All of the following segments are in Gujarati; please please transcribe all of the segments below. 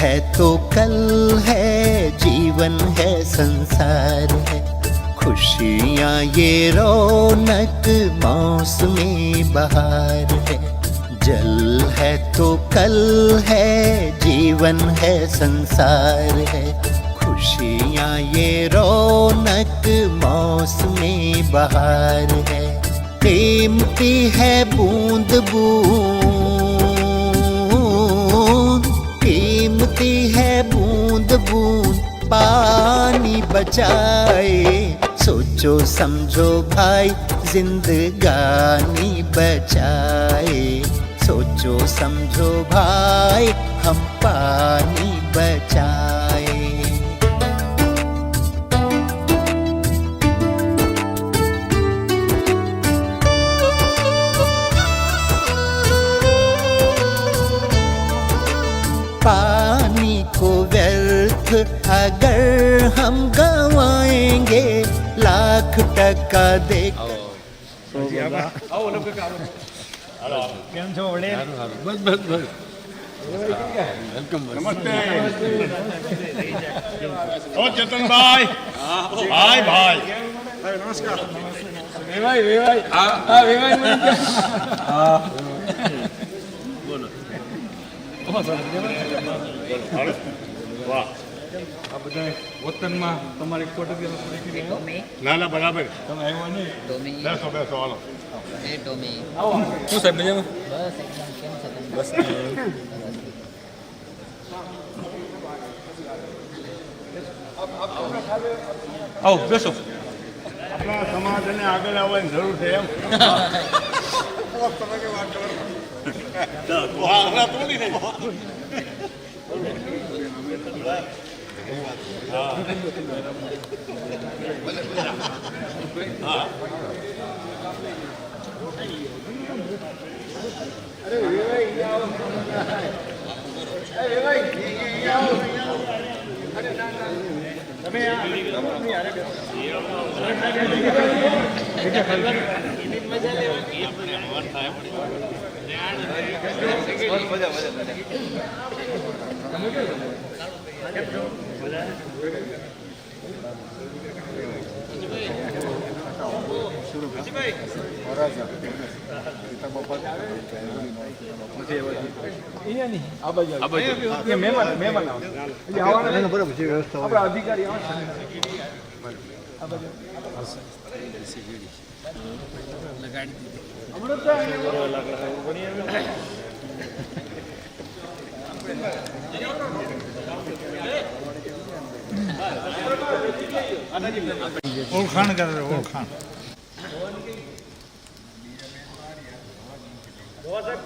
है तो कल है, जीवन है संसार है, खुशियाँ ये रौनक मौसमी बहार है। जल है तो कल है, जीवन है संसार है, खुशियाँ ये रौनक मौसमी बहार है। कीमती है बूंद बूंद, कीमती है बूंद बूंद, पानी बचाए। सोचो समझो भाई, जिंदगानी बचाए। सोचो समझो भाई, हम पानी बचाए। पानी को व्यर्थ अगर हम गवाएंगे, लाख टका दे। કેમ છો વડે? બસ બસ બસ નમસ્તે. ઓ ચેતનભાઈ, ભાઈ ભાઈ નમસ્કાર. વેવાઈ વેવાઈ હા વેવાઈ હા બોલો. વાહ, આ બધા વતનમાં તમારી ફોટોગ્રાફી? ના ના બરાબર. તમે આવ્યો નહીં? બેસો બેસો હાલો. શું સાહેબ મજામાં? બસ આવો બેસો. આપણા સમાજને આગળ આવવાની જરૂર છે એમ. અધિકારી ઓળખાણ કરે ઓળખાણ.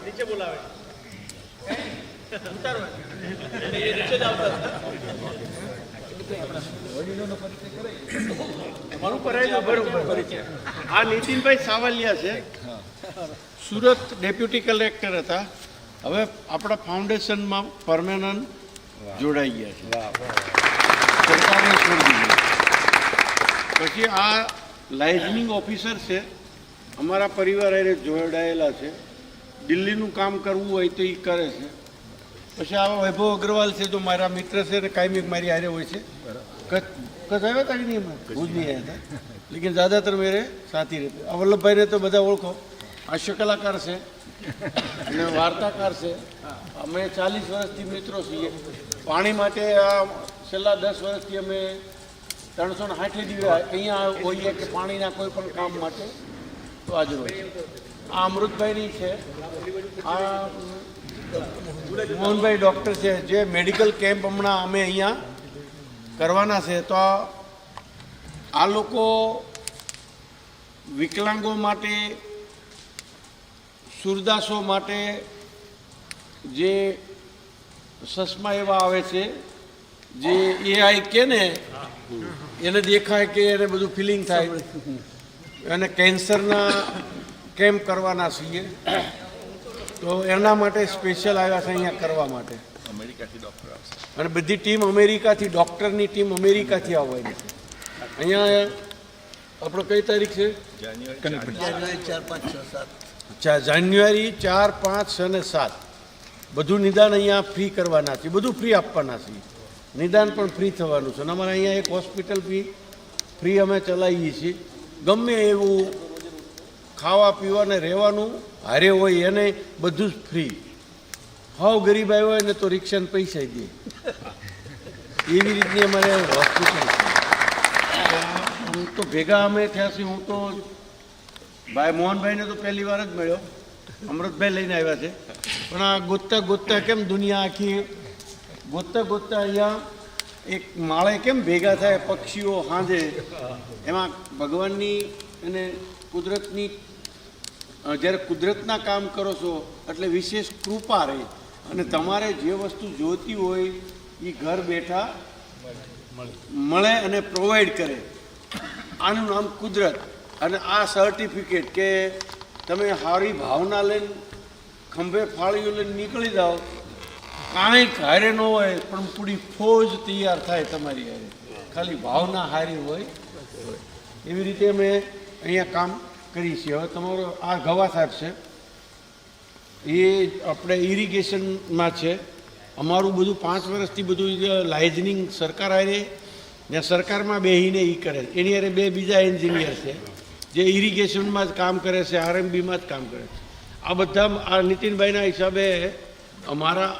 નીચે બોલાવે આ નીતિનભાઈ સાવલિયા છે, સુરત ડેપ્યુટી કલેક્ટર હતા, હવે આપણા ફાઉન્ડેશનમાં પરમેનન્ટ જોડાઈ ગયા છે, સરકારને છોડી દીધી. પછી આ લાઇઝનિંગ ઓફિસર છે, અમારા પરિવાર એને જોડાયેલા છે, દિલ્હીનું કામ કરવું હોય તો એ કરે છે. પછી આ વૈભવ અગ્રવાલ છે, જો મારા મિત્ર છે ને કાયમી મારી હારે હોય છે. કચ્છ આવ્યા હતા કે નહીં? ભુજ નહીં આવ્યા હતા, લેકિન ज़्यादातर मेरे साथी रहते. આ વલ્લભભાઈને તો બધા ઓળખો, હાસ્ય કલાકાર છે અને વાર્તાકાર છે. અમે 40 વર્ષથી મિત્રો છીએ. પાણી માટે આ છેલ્લા 10 વર્ષથી અમે 360 દિવસ અહીંયા હોઈએ કે પાણીના કોઈ પણ કામ માટે તો હાજર હોય. આ અમૃતભાઈની છે, આ મોહનભાઈ ડૉક્ટર છે, જે મેડિકલ કેમ્પ હમણાં અમે અહીંયા કરવાના છે. તો આ લોકો વિકલાંગો માટે, સુરદાસો માટે જે ચશ્મા એવા આવે છે જે એઆઈ કે ને એને દેખાય કે એને બધું ફિલિંગ થાય, અને કેન્સરના કેમ્પ કરવાના છીએ. તો એના માટે સ્પેશિયલ આવ્યા છે અહીંયા કરવા માટે. અમેરિકાથી ડૉક્ટર આવશે અને બધી ટીમ અમેરિકાથી, ડૉક્ટરની ટીમ અમેરિકાથી આવવાની. અહીંયા આપણો કઈ તારીખ છે? જાન્યુઆરી 4, 5, 6, 7. જાન્યુઆરી 4, 5, 6 અને 7 બધું નિદાન અહીંયા ફ્રી કરવાના છે, બધું ફ્રી આપવાના છે, નિદાન પણ ફ્રી થવાનું છે. અને અમારે અહીંયા એક હોસ્પિટલ ફ્રી અમે ચલાવીએ છીએ. ગમે એવું ખાવા પીવા ને રહેવાનું હારે હોય એને બધું જ ફ્રી. હાવ ગરીબ આવ્યો હોય ને તો રિક્ષાને પૈસા દે, એવી રીતની અમારે હોસ્પિટલ છે. હું તો ભેગા અમે થયા છીએ. હું તો ભાઈ મોહનભાઈને તો પહેલી વાર જ મળ્યો, અમૃતભાઈ લઈને આવ્યા છે. પણ આ ગોતતા ગોતતા કેમ દુનિયા આખી ગોતતા ગોતતા અહીંયા એક માળે કેમ ભેગા થાય પક્ષીઓ સાંજે, એમાં ભગવાનની અને કુદરતની જ્યારે કુદરતના કામ કરો છો એટલે વિશેષ કૃપા રહે અને તમારે જે વસ્તુ જોઈતી હોય એ ઘર બેઠા મળે અને પ્રોવાઈડ કરે. આનું નામ કુદરત. અને આ સર્ટિફિકેટ કે તમે સારી ભાવના લઈને ખંભે ફાળીઓ લઈને નીકળી જાઓ, કાંઈ હારે ન હોય પણ પૂરી ફોજ તૈયાર થાય તમારી હારે, ખાલી ભાવના હારી હોય. એવી રીતે અમે અહીંયા કામ કરીએ છીએ. હવે તમારો આ ગવા સાહેબ છે એ આપણે ઇરિગેશનમાં છે. અમારું બધું 5 વર્ષથી બધું લાઇઝનિંગ સરકાર હારે ને સરકારમાં બેસીને એ કરે. એની હારે 2 બીજા એન્જિનિયર છે જે ઇરિગેશનમાં જ કામ કરે છે, આરએમબીમાં જ કામ કરે છે. આ બધા આ નીતિનભાઈના હિસાબે અમારા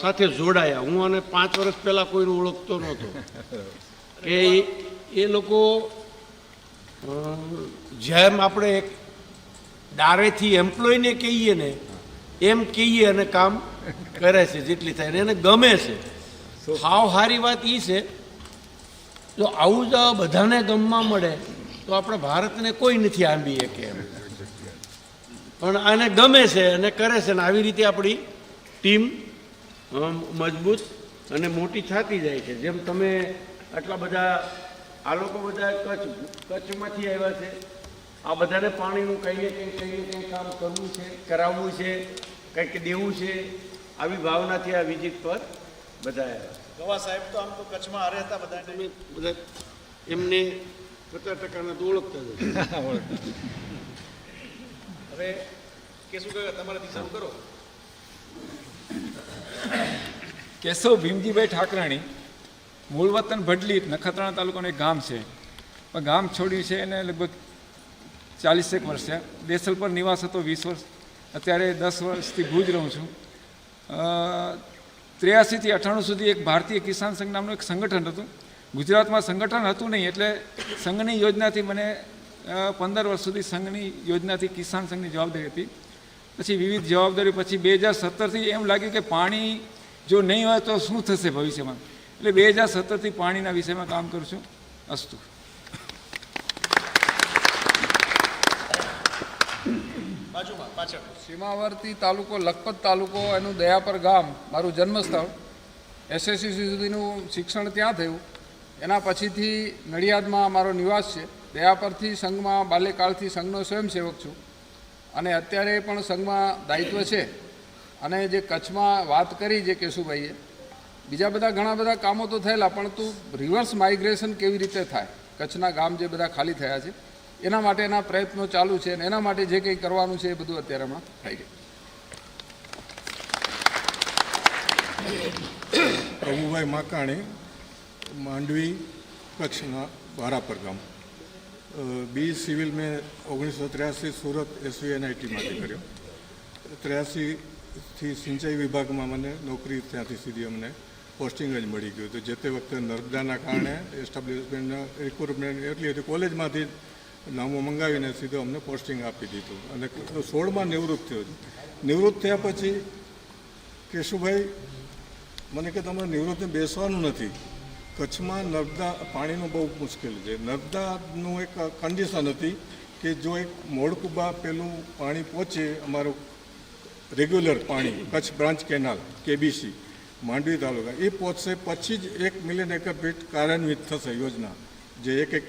સાથે જોડાયા. હું અને 5 વર્ષ પહેલાં કોઈને ઓળખતો નહોતો કે એ લોકો જેમ આપણે એક ડારેથી એમ્પ્લોયને કહીએ ને એમ કહીએ અને કામ કરે છે જેટલી થાય ને એને ગમે છે. હાવ સારી વાત એ છે જો આવું જ બધાને ગમવા મળે તો આપણે ભારતને કોઈ નથી આંબી શકે એમ. પણ આને ગમે છે અને કરે છે ને આવી રીતે આપણી ટીમ મજબૂત અને મોટી થતી જાય છે. જેમ તમે આટલા બધા આ લોકો બધા કચ્છમાંથી આવ્યા છે. આ બધાને પાણીનું કંઈ ને કંઈ કામ કરવું છે, કરાવવું છે, કંઈક દેવું છે, આવી ભાવનાથી આ વિઝિટ પર બધા આવ્યા. ગવા સાહેબ તો આમ તો કચ્છમાં હારે હતા બધા એમને 50% તો ઓળખતા જ હવે કે શું કહ્યું તમારાથી શરૂ કરો. કેશવ ભીમજીભાઈ ઠાકરાણી, મૂળ વતન ભડલી, નખત્રાણા તાલુકાનું એક ગામ છે. પણ ગામ છોડ્યું છે એને લગભગ 40 વર્ષ થયા. દેસલ પર નિવાસ હતો 20 વર્ષ. અત્યારે 10 વર્ષથી ભુજ રહું છું. 83 થી 98 સુધી એક ભારતીય કિસાન સંઘ નામનું એક સંગઠન હતું. ગુજરાતમાં સંગઠન હતું નહીં એટલે સંઘની યોજનાથી મને 15 વર્ષ સુધી સંઘની યોજનાથી કિસાન સંઘની જવાબદારી હતી. પછી વિવિધ જવાબદારી પછી 2017થી એમ લાગ્યું કે પાણી જો નહીં હોય તો શું થશે ભવિષ્યમાં, એટલે 2017થી પાણીના વિષયમાં કામ કરું છું. અસ્તુ. બાજુમાં પાછળ સીમાવર્તી તાલુકો લખપત તાલુકો, એનું દયાપર ગામ મારું જન્મસ્થળ. એસએસસી સુધીનું શિક્ષણ ત્યાં થયું. એના પછીથી નડિયાદમાં મારો નિવાસ છે. દયાપરથી સંઘમાં બાલ્યકાળથી સંઘનો સ્વયંસેવક છું અને અત્યારે પણ સંઘમાં દાયિત્વ છે. અને જે કચ્છમાં વાત કરી જે કેશુભાઈએ, બીજા બધા ઘણા બધા કામો તો થયેલા, પણ રિવર્સ માઇગ્રેશન કેવી રીતે થાય, કચ્છના ગામ જે બધા ખાલી થયા છે એના માટેના પ્રયત્નો ચાલુ છે અને એના માટે જે કંઈ કરવાનું છે એ બધું અત્યારે હમણાં થાય છે. પ્રભુભાઈ માકાણી, માંડવી, કચ્છના વારાપર ગામ. બી સિવિલ મેં 1983 સુરત SVNITમાંથી કર્યો. 83થી સિંચાઈ વિભાગમાં મને નોકરી ત્યાંથી સીધી અમને પોસ્ટિંગ જ મળી ગયું હતું. જે તે વખતે નર્મદાના કારણે એસ્ટાબ્લિશમેન્ટના રિક્રુટમેન્ટ એટલી હતી, કોલેજમાંથી નામો મંગાવીને સીધું અમને પોસ્ટિંગ આપી દીધું અને 16માં નિવૃત્ત થયો છું. નિવૃત્ત થયા પછી કેશુભાઈ મને કે તમારે નિવૃત્તિને બેસવાનું નથી. કચ્છમાં નર્મદા પાણીનું બહુ મુશ્કેલ છે. નર્મદાનું એક કન્ડિશન હતી કે જો એક મોડકુબા પેલું પાણી પહોંચે, અમારું રેગ્યુલર પાણી Kutch branch canal KBC Mandvi taluka એ પહોંચશે પછી જ 1 મિલિયન એકર ફીટ કાર્યાન્વિત થશે યોજના. જે 1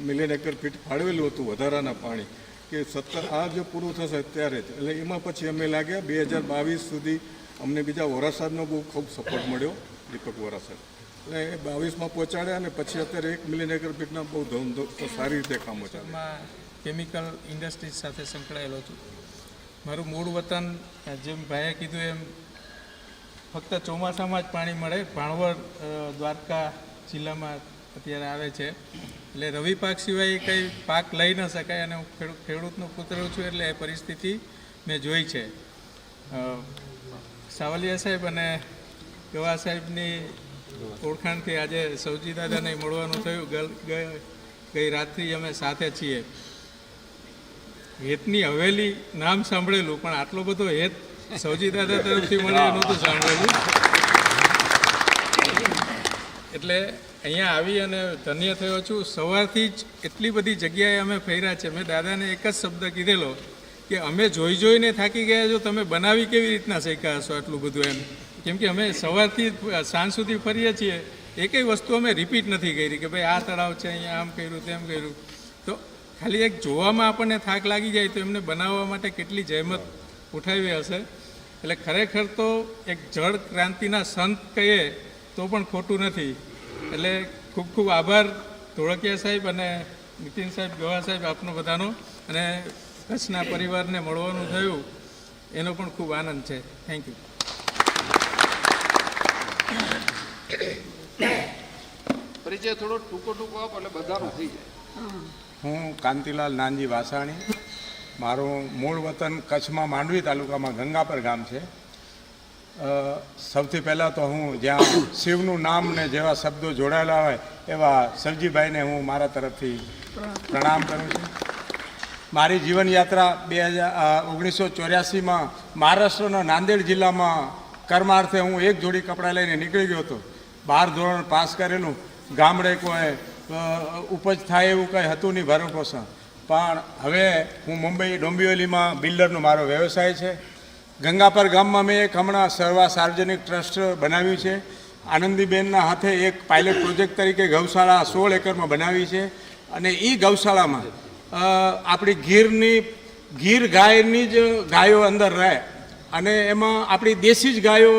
મિલિયન એકર ફીટ ફાળવેલું હતું વધારાના પાણી કે 17 આ જો પૂરું થશે ત્યારે જ. એટલે એમાં પછી અમે લાગ્યા. 2022 સુધી અમને બીજા વોરા સાહેબનો બહુ ખૂબ સપોર્ટ મળ્યો, દીપક વોરા સાહેબ. એટલે એ 22માં પહોંચાડ્યા અને પછી અત્યારે 1 મિલિયન એકર ફીટના બહુ સારી રીતે કામો ચાલે. કેમિકલ ઇન્ડસ્ટ્રીઝ સાથે સંકળાયેલો છું. મારું મૂળ વતન જેમ ભાઈએ કીધું એમ ફક્ત ચોમાસામાં જ પાણી મળે. ભાણવડ દ્વારકા જિલ્લામાં અત્યારે આવે છે. એટલે રવિ પાક સિવાય કંઈ પાક લઈ ન શકાય અને હું ખેડૂતનો પુત્ર છું એટલે એ પરિસ્થિતિ મેં જોઈ છે. સાવલિયા સાહેબ અને ગવા સાહેબની ઓળખાણથી આજે સૌજી દાદાને મળવાનું થયું. ગઈ રાત્રિ અમે સાથે છીએ. હેતની હવેલી નામ સાંભળેલું, પણ આટલો બધો હેત સૌજી દાદા તરફથી મળે નહોતું સાંભળેલું. એટલે અહીંયા આવી અને ધન્ય થયો છું. સવારથી જ એટલી બધી જગ્યાએ અમે ફર્યા છે. મેં દાદાને એક જ શબ્દ કીધેલો કે અમે જોઈને થાકી ગયા છો, તમે બનાવી કેવી રીતના શીખ્યા હશો આટલું બધું એમ. કેમ કે અમે સવારથી સાંજ સુધી ફરીએ છીએ, એકેય વસ્તુ અમે રિપીટ નથી કરી કે ભાઈ આ તળાવ છે, અહીંયા આમ કર્યું તેમ કર્યું. તો ખાલી એક જોવામાં આપણને થાક લાગી જાય તો એમને બનાવવા માટે કેટલી જહેમત ઉઠાવી હશે. એટલે ખરેખર તો એક જળ ક્રાંતિના સંત કહીએ તો પણ ખોટું નથી. એટલે ખૂબ ખૂબ આભાર ધોળકિયા સાહેબ અને નીતિન સાહેબ, ગવા સાહેબ, આપનો બધાનો. અને કચ્છના પરિવારને મળવાનું થયું એનો પણ ખૂબ આનંદ છે. Thank you. પરિચય થોડો ટૂંકો આપો એટલે બધાનો થઈ જાય. હું કાંતિલાલ નાનજી વાસાણી. મારું મૂળ વતન કચ્છમાં માંડવી તાલુકામાં ગંગાપર ગામ છે. સૌથી પહેલાં તો હું જ્યાં શિવનું નામ ને જેવા શબ્દો જોડાયેલા હોય એવા સવજીભાઈને હું મારા તરફથી પ્રણામ કરું છું. મારી જીવનયાત્રા 1984માં મહારાષ્ટ્રના નાંદેડ જિલ્લામાં કર્માર્થે હું એક જોડી કપડાં લઈને નીકળી ગયો હતો. 12 ધોરણ પાસ કરેલું. ગામડે કોઈ ઉપજ થાય એવું કંઈ હતું નહીં ભરણપોષણ. પણ હવે હું મુંબઈ ડોંબિવલીમાં બિલ્ડરનો મારો વ્યવસાય છે. ગંગાપર ગામમાં મેં એક હમણાં સર્વા સાર્વજનિક ટ્રસ્ટ બનાવ્યું છે. આનંદીબેનના હાથે એક પાયલટ પ્રોજેક્ટ તરીકે ગૌશાળા 16 એકરમાં બનાવી છે. અને એ ગૌશાળામાં આપણી ગીર ગાયની જ ગાયો અંદર રહે અને એમાં આપણી દેશી જ ગાયો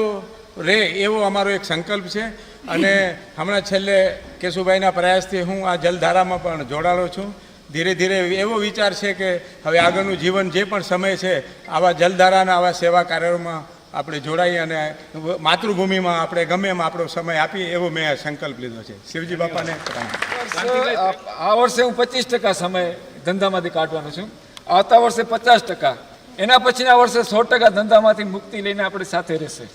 રહે એવો અમારો એક સંકલ્પ છે. અને હમણાં છેલ્લે કેશુભાઈના પ્રયાસથી હું આ જલધારામાં પણ જોડાયેલો છું. ધીરે ધીરે એવો વિચાર છે કે હવે આગળનું જીવન જે પણ સમય છે આવા જલધારાના આવા સેવા કાર્યોમાં આપણે જોડાઈ અને માતૃભૂમિમાં આપણે ગમે એમ આપણો સમય આપીએ એવો મેં સંકલ્પ લીધો છે. શિવજી બાપાને આ વર્ષે હું 25% સમય ધંધામાંથી કાઢવાનો છું. આવતા વર્ષે 50%. એના પછીના વર્ષે 100% ધંધામાંથી મુક્તિ લઈને આપણી સાથે રહેશે.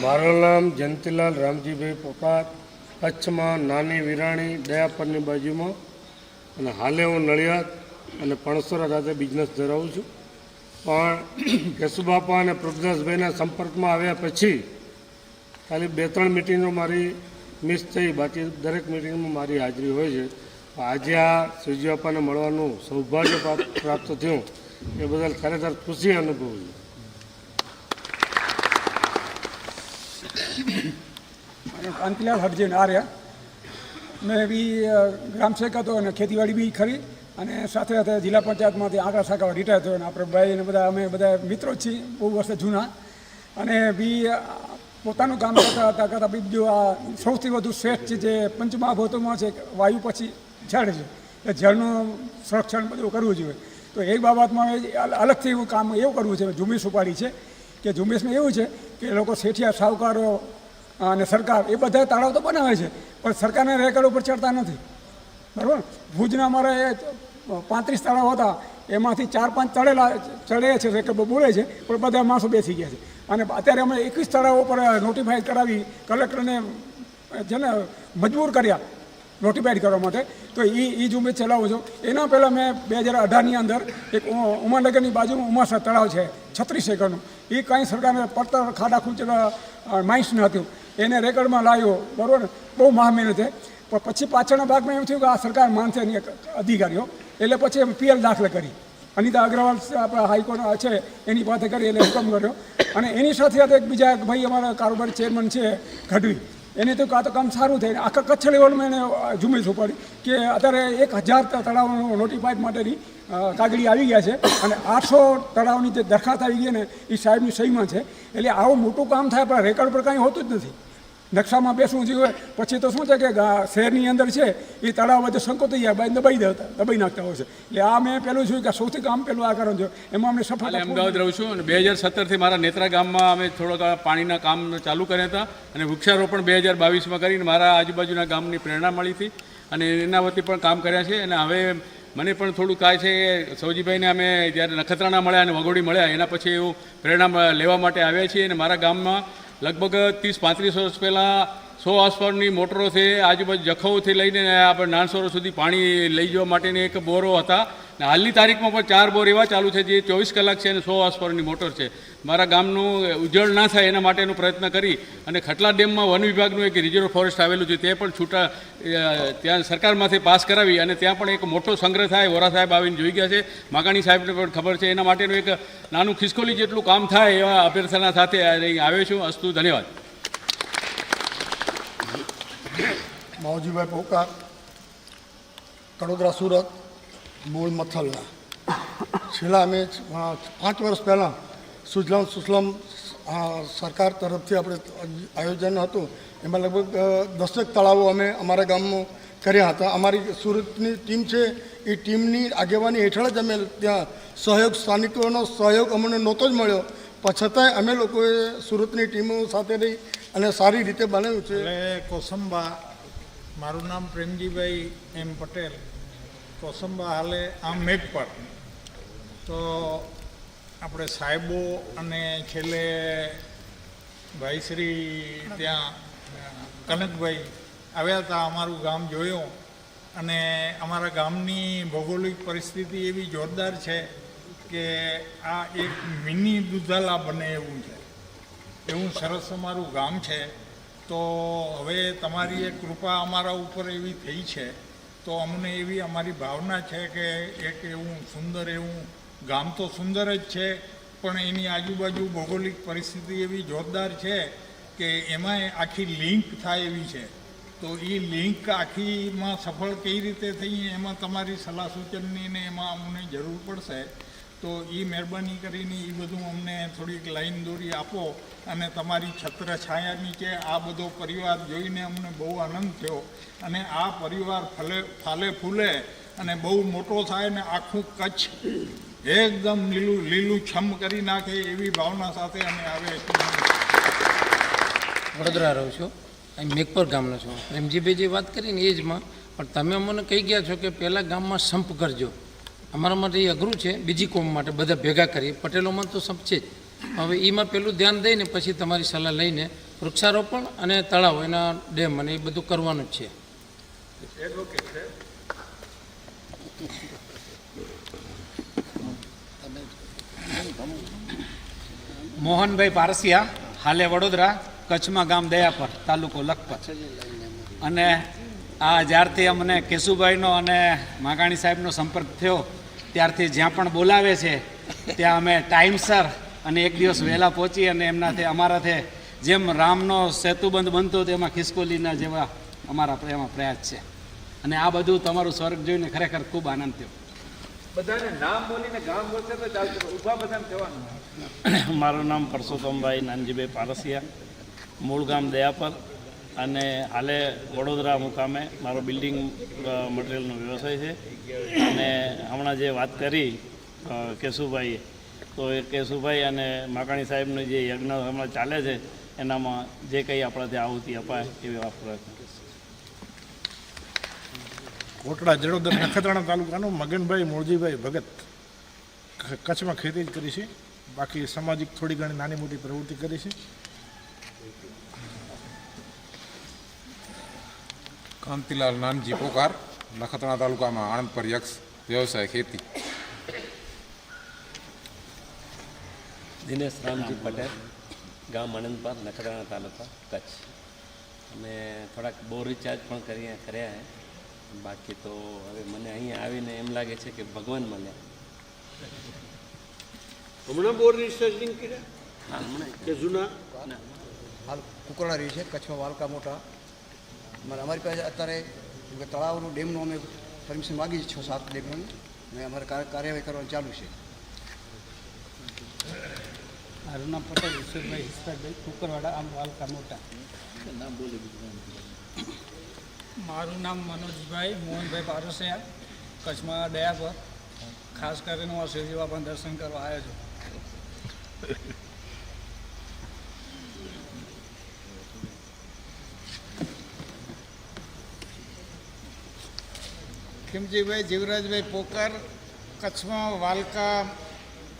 મારું નામ જયંતિલાલ રામજીભાઈ પોકાર. કચ્છમાં નાની વિરાણી દયાપરની બાજુમાં, અને હાલે હું નડિયાદ અને પણસોરા સાથે બિઝનેસ ધરાવું છું. પણ કેશુબાપા અને પ્રભુદાસભાઈના સંપર્કમાં આવ્યા પછી ખાલી 2-3 મિટિંગો મારી મિસ થઈ, બાકી દરેક મિટિંગમાં મારી હાજરી હોય છે. આજે આ શિવજી બાપાને મળવાનું સૌભાગ્ય પ્રાપ્ત થયું એ બદલ ખરેખર ખુશી અનુભવું છું. કાંતિલાલ હરજીન આર્યા. મેં બી ગ્રામ સેવક હતો અને ખેતીવાડી બી ખરી, અને સાથે સાથે જિલ્લા પંચાયતમાંથી આંકડા શાખા રિટાયર થયો. અને આપણે ભાઈ ને બધા અમે બધા મિત્રો જ છીએ, બહુ વર્ષે જૂના. અને બી પોતાનું કામ કરતાં બીજું આ સૌથી વધુ શ્રેષ્ઠ છે જે પંચમહાભૂતોમાં છે, વાયુ પછી જળ છે. એ જળનું સંરક્ષણ બધું કરવું જોઈએ. તો એ બાબતમાં અલગથી એવું કામ એવું કરવું છે, ઝુંબેશ ઉપાડી છે. કે ઝુંબેશમાં એવું છે કે લોકો શેઠિયા, સાહુકારો અને સરકાર એ બધા તળાવ તો બનાવે છે, પણ સરકારના રેકર્ડ ઉપર ચડતા નથી. બરાબર. ભુજના અમારે 35 તળાવ હતા, એમાંથી 4-5 ચડે છે, રેકર્ડ બોલે છે, પણ બધા માણસો બેસી ગયા છે. અને અત્યારે અમે 21 તળાવો પર નોટિફાઈડ કરાવી કલેક્ટરને જેને મજબૂર કર્યા નોટિફાઈડ કરવા માટે. તો એ ઝુંબેશ ચલાવું છું. એના પહેલાં મેં 2018ની અંદર એક ઉમાનગરની બાજુમાં ઉમાસા તળાવ છે 36 એકરનું. એ કંઈ સરકારને પડતર ખાડા ખૂંચેલા માઇન્સ ન હતું, એને રેકર્ડમાં લાવ્યો. બરાબર. બહુ મહામહેનત છે. પણ પછી પાછળના ભાગમાં એમ થયું કે આ સરકાર માનશે નહીં અધિકારીઓ, એટલે પછી એમ પીએલ દાખલ કરી. અનિતા અગ્રવાલ આપણા હાઈકોર્ટ છે એની પાસે કરી એટલે હુકમ કર્યો. અને એની સાથે સાથે એક બીજા ભાઈ અમારા કારોબારી ચેરમેન છે ગઢવી, એને તો કાં તો કામ સારું થાય. આખા કચ્છ લેવલમાં એને ઝુંબેશ ઉપાડી કે અત્યારે 1000 તળાવનું નોટિફાઈડ માટેની કાગળી આવી ગયા છે, અને 800 તળાવની જે દરખાસ્ત આવી ગઈ ને એ સાહેબની સહીમાં છે. એટલે આવું મોટું કામ થાય પણ રેકર્ડ પર કાંઈ હોતું જ નથી. નકશામાં બેસવું જોઈએ. પછી તો શું છે કે શહેરની અંદર છે એ તળાવ વચ્ચે સંકોચાઈ જાય, દબાઈ નાખતા હોય છે. એટલે આ મેં પેલું જોયું કે સૌથી કામ પેલું આ કારણ છે, એમાં અમને સફળતા. અમદાવાદ રહું છું અને 2017થી મારા નેત્રા ગામમાં અમે થોડોક પાણીના કામ ચાલુ કર્યા હતા અને વૃક્ષારોપણ 2022માં કરીને મારા આજુબાજુના ગામની પ્રેરણા મળી હતી અને એના વતી પણ કામ કર્યા છે. અને હવે મને પણ થોડું થાય છે કે સૌજીભાઈને અમે જ્યારે નખત્રાણા મળ્યા અને વઘોડી મળ્યા એના પછી એવું પ્રેરણા લેવા માટે આવ્યા છીએ. અને મારા ગામમાં લગભગ 30-35 વર્ષ પહેલાં 100 આસપાસની મોટરોથી આજુબાજુ જખૌથી લઈને આપણે નાનસરોવર સુધી પાણી લઈ જવા માટેની એક બોરો હતા. ને હાલની તારીખમાં પણ 4 બોર એવા ચાલુ છે જે 24 કલાક છે અને 100 આસપાસની મોટર છે. મારા ગામનું ઉજ્જવળ ના થાય એના માટેનો પ્રયત્ન કરી અને ખટલા ડેમમાં વન વિભાગનું એક રિઝર્વ ફોરેસ્ટ આવેલું છે તે પણ છૂટા ત્યાં સરકારમાંથી પાસ કરાવી અને ત્યાં પણ એક મોટો સંગ્રહ થાય. વોરા સાહેબ આવીને જોઈ ગયા છે, માકાણી સાહેબને પણ ખબર છે. એના માટેનું એક નાનું ખિસકોલી જેટલું કામ થાય એવા અભ્યર્થના સાથે અહીં આવ્યો છું. અસ્તુ, ધન્યવાદ. માવજીભાઈ પોકાર, કડોદરા, સુરત, મૂળ મથલના. છેલ્લા અમે 5 વર્ષ પહેલાં સુજલામ સુફલામ સરકાર તરફથી આપણે આયોજન હતું, એમાં લગભગ 10 તળાવો અમે અમારા ગામમાં કર્યા હતા. અમારી સુરતની ટીમ છે એ ટીમની આગેવાની હેઠળ જ અમે ત્યાં સહયોગ, સ્થાનિકોનો સહયોગ અમને નહોતો જ મળ્યો, પણ છતાંય અમે લોકોએ સુરતની ટીમો સાથે રહી અને સારી રીતે બનાવ્યું છે. એટલે કોસંબા, મારું નામ પ્રેમજીભાઈ એમ પટેલ, કોસંબા હાલે આમ મેઘ પર. તો આપણે સાહેબો અને છેલ્લે ભાઈશ્રી ત્યાં કનકભાઈ આવ્યા હતા, અમારું ગામ જોયું અને અમારા ગામની ભૌગોલિક પરિસ્થિતિ એવી જોરદાર છે કે આ એક મિની દુધાલા બને એવું છે, એવું સરસ અમારું ગામ છે. તો હવે તમારી એક કૃપા અમારા ઉપર એવી થઈ છે તો અમને એવી અમારી ભાવના છે કે એક એવું સુંદર એવું ગામ તો સુંદર જ છે પણ એની આજુબાજુ ભૌગોલિક પરિસ્થિતિ એવી જોરદાર છે કે એમાં આખી લિંક થાય એવી છે. તો એ લિંક આખીમાં સફળ કઈ રીતે થઈ એમાં તમારી સલાહ સૂચનની ને એમાં અમને જરૂર પડશે. તો એ મહેરબાની કરીને એ બધું અમને થોડીક લાઈન દોરી આપો અને તમારી છત્ર છાયા નીચે આ બધો પરિવાર જોઈને અમને બહુ આનંદ થયો અને આ પરિવાર ફાલે ફૂલે અને બહુ મોટો થાય ને આખું કચ્છ એકદમ લીલું છમ કરી નાખે એવી ભાવના સાથે અમે આવે. વડોદરા રહું છું, અહીં મેઘપર ગામનો છું. પ્રેમજીભાઈ જે વાત કરીને એ જમાં, પણ તમે અમને કહી ગયા છો કે પહેલાં ગામમાં સંપ કરજો. અમારા માટે એ અઘરું છે, બીજી કોમ માટે બધા ભેગા કરીએ. પટેલોમાં તો સંપ છે જ. હવે એમાં પેલું ધ્યાન દઈને પછી તમારી સલાહ લઈને વૃક્ષારોપણ અને તળાવ, એના ડેમ અને એ બધું કરવાનું જ છે. મોહનભાઈ પારસિયા, હાલે વડોદરા, કચ્છમાં ગામ દયાપર, તાલુકો લખપત. અને આ જ્યારથી અમને કેશુભાઈનો અને માકાણી સાહેબનો સંપર્ક થયો ત્યારથી જ્યાં પણ બોલાવે છે ત્યાં અમે ટાઈમસર અને એક દિવસ વહેલા પહોંચી અને એમનાથી અમારાથી જેમ રામનો સેતુબંધ બનતો તેમાં ખિસકોલીના જેવા અમારા એમાં પ્રયાસ છે. અને આ બધું તમારું સ્વર્ગ જોઈને ખરેખર ખૂબ આનંદ થયો. બધાને નામ બોલીને ગામ બોલશે તો ચાલશે, ઊભા બધાને થવાનું. મારું નામ પરસોત્તમભાઈ નાનજીભાઈ પારસિયા, મૂળ ગામ દયાપર અને હાલે વડોદરા મુકામે મારો બિલ્ડિંગ મટીરિયલનો વ્યવસાય છે. અને હમણાં જે વાત કરી કેશુભાઈએ, તો એ કેશુભાઈ અને માકાણી સાહેબનો જે યજ્ઞ હમણાં ચાલે છે એનામાં જે કંઈ આપણાથી આહુતિ અપાય એવી વાત પ્રયત્ન કરીશું. કોટડા જડોદર નખત્રાણા તાલુકાનું મગનભાઈ મોળજીભાઈ ભગત, કચ્છમાં ખેતી જ કરી છે, બાકી સામાજિક થોડી ઘણી નાની મોટી પ્રવૃત્તિ કરી છે. કાંતિલાલ નાનજી પોકાર, નખત્રાણા તાલુકામાં આણંદ યક્ષ, વ્યવસાય ખેતી. દિનેશ રામજી પટેલ, ગામ આણંદપર, નખત્રાણા તાલુકા, કચ્છ. અમે થોડાક બોર રિચાર્જ પણ કર્યા છે. બાકી તો હવે મને અહીંયા આવીને એમ લાગે છે કે ભગવાન મળ્યા. હમણાં બોર રિચાર્જિંગ કર્યા કે જૂના? હાલ કુકરણા રહી છે, કચ્છમાં વાલકા મોટા. અમારી પાસે અત્યારે તળાવનું ડેમનું અમે પરમિશન માગી 6-7 ડેમનું અને અમારે કાર્યવાહી કરવાનું ચાલુ છે. મારું નામ પટેલ ઈશ્વરભાઈ હિસ્સાભાઈ, કુકરવાડા, આમ વાલકા મોટા. મારું નામ મનોજભાઈ મોહનભાઈ પારસિયા, કચ્છમાં દયા પર. ખાસ કરીને હું શિવજી બાપાના દર્શન કરવા આવ્યો છું. ખીમજીભાઈ જીવરાજભાઈ પોકર, કચ્છમાં વાલકા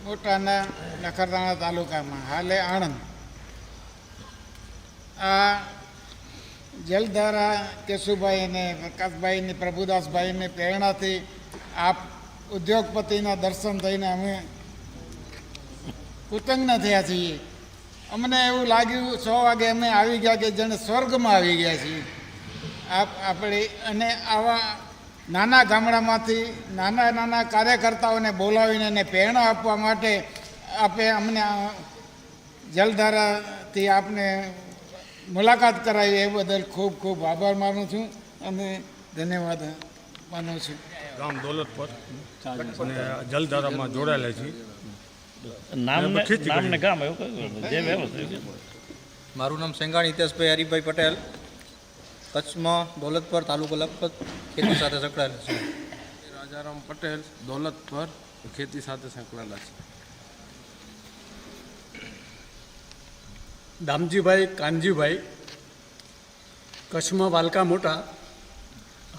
મોટાના નખત્રાણા તાલુકામાં, હાલે આણંદ. આ જલધારા કેશુભાઈને, પ્રકાશભાઈને, પ્રભુદાસભાઈને પ્રેરણાથી આપ ઉદ્યોગપતિના દર્શન થઈને અમે કૃતજ્ઞ થયા છીએ. અમને એવું લાગ્યું 100 વાગે અમે આવી ગયા કે જાણે સ્વર્ગમાં આવી ગયા છીએ. આપણે અને આવા નાના ગામડામાંથી નાના નાના કાર્યકર્તાઓને બોલાવીને એને પ્રેરણા આપવા માટે આપે અમને જલધારાથી આપને મુલાકાત કરાવી એ બદલ ખૂબ ખૂબ આભાર માનું છું અને ધન્યવાદ માનું છું. ગામ દોલતપર અને જલધારામાં જોડાયેલા છીએ. મારું નામ સેંગાણી હિતેશભાઈ હરિભાઈ પટેલ, કચ્છમાં દોલતપર, તાલુકો લખપત, ખેતી સાથે સંકળાયેલા છે. રાજારામ પટેલ, દોલતપર, ખેતી સાથે સંકળાયેલા છે. દામજીભાઈ કાનજીભાઈ, કચ્છમાં વાલકા મોટા,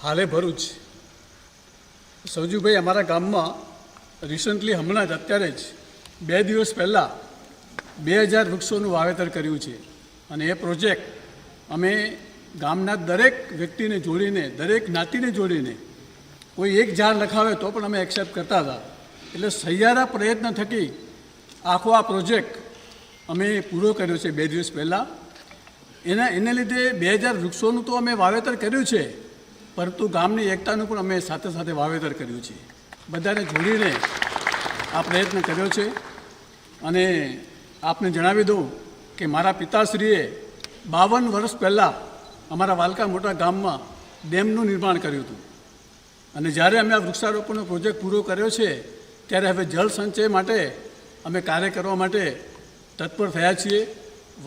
હાલે ભરૂચ. સૌજીભાઈ અમારા ગામમાં રિસન્ટલી હમણાં જ અત્યારે જ 2 દિવસ પહેલાં 2000 વૃક્ષોનું વાવેતર કર્યું છે. અને એ પ્રોજેક્ટ અમે ગામના દરેક વ્યક્તિને જોડીને, દરેક જ્ઞાતિને જોડીને કોઈ એક ઝાડ લખાવે તો પણ અમે એક્સેપ્ટ કરતા હતા. એટલે સહિયારા પ્રયત્ન થકી આખો આ પ્રોજેક્ટ અમે પૂરો કર્યો છે 2 દિવસ પહેલાં. એને લીધે 2000 વૃક્ષોનું તો અમે વાવેતર કર્યું છે, પરંતુ ગામની એકતાનું પણ અમે સાથે સાથે વાવેતર કર્યું છે. બધાને જોડીને આ પ્રયત્ન કર્યો છે. અને આપને જણાવી દઉં કે મારા પિતાશ્રીએ 52 વર્ષ પહેલાં અમારા વાલકા મોટા ગામમાં ડેમનું નિર્માણ કર્યું હતું. અને જ્યારે અમે આ વૃક્ષારોપણનો પ્રોજેક્ટ પૂરો કર્યો છે ત્યારે હવે જળ સંચય માટે અમે કાર્ય કરવા માટે તત્પર થયા છીએ.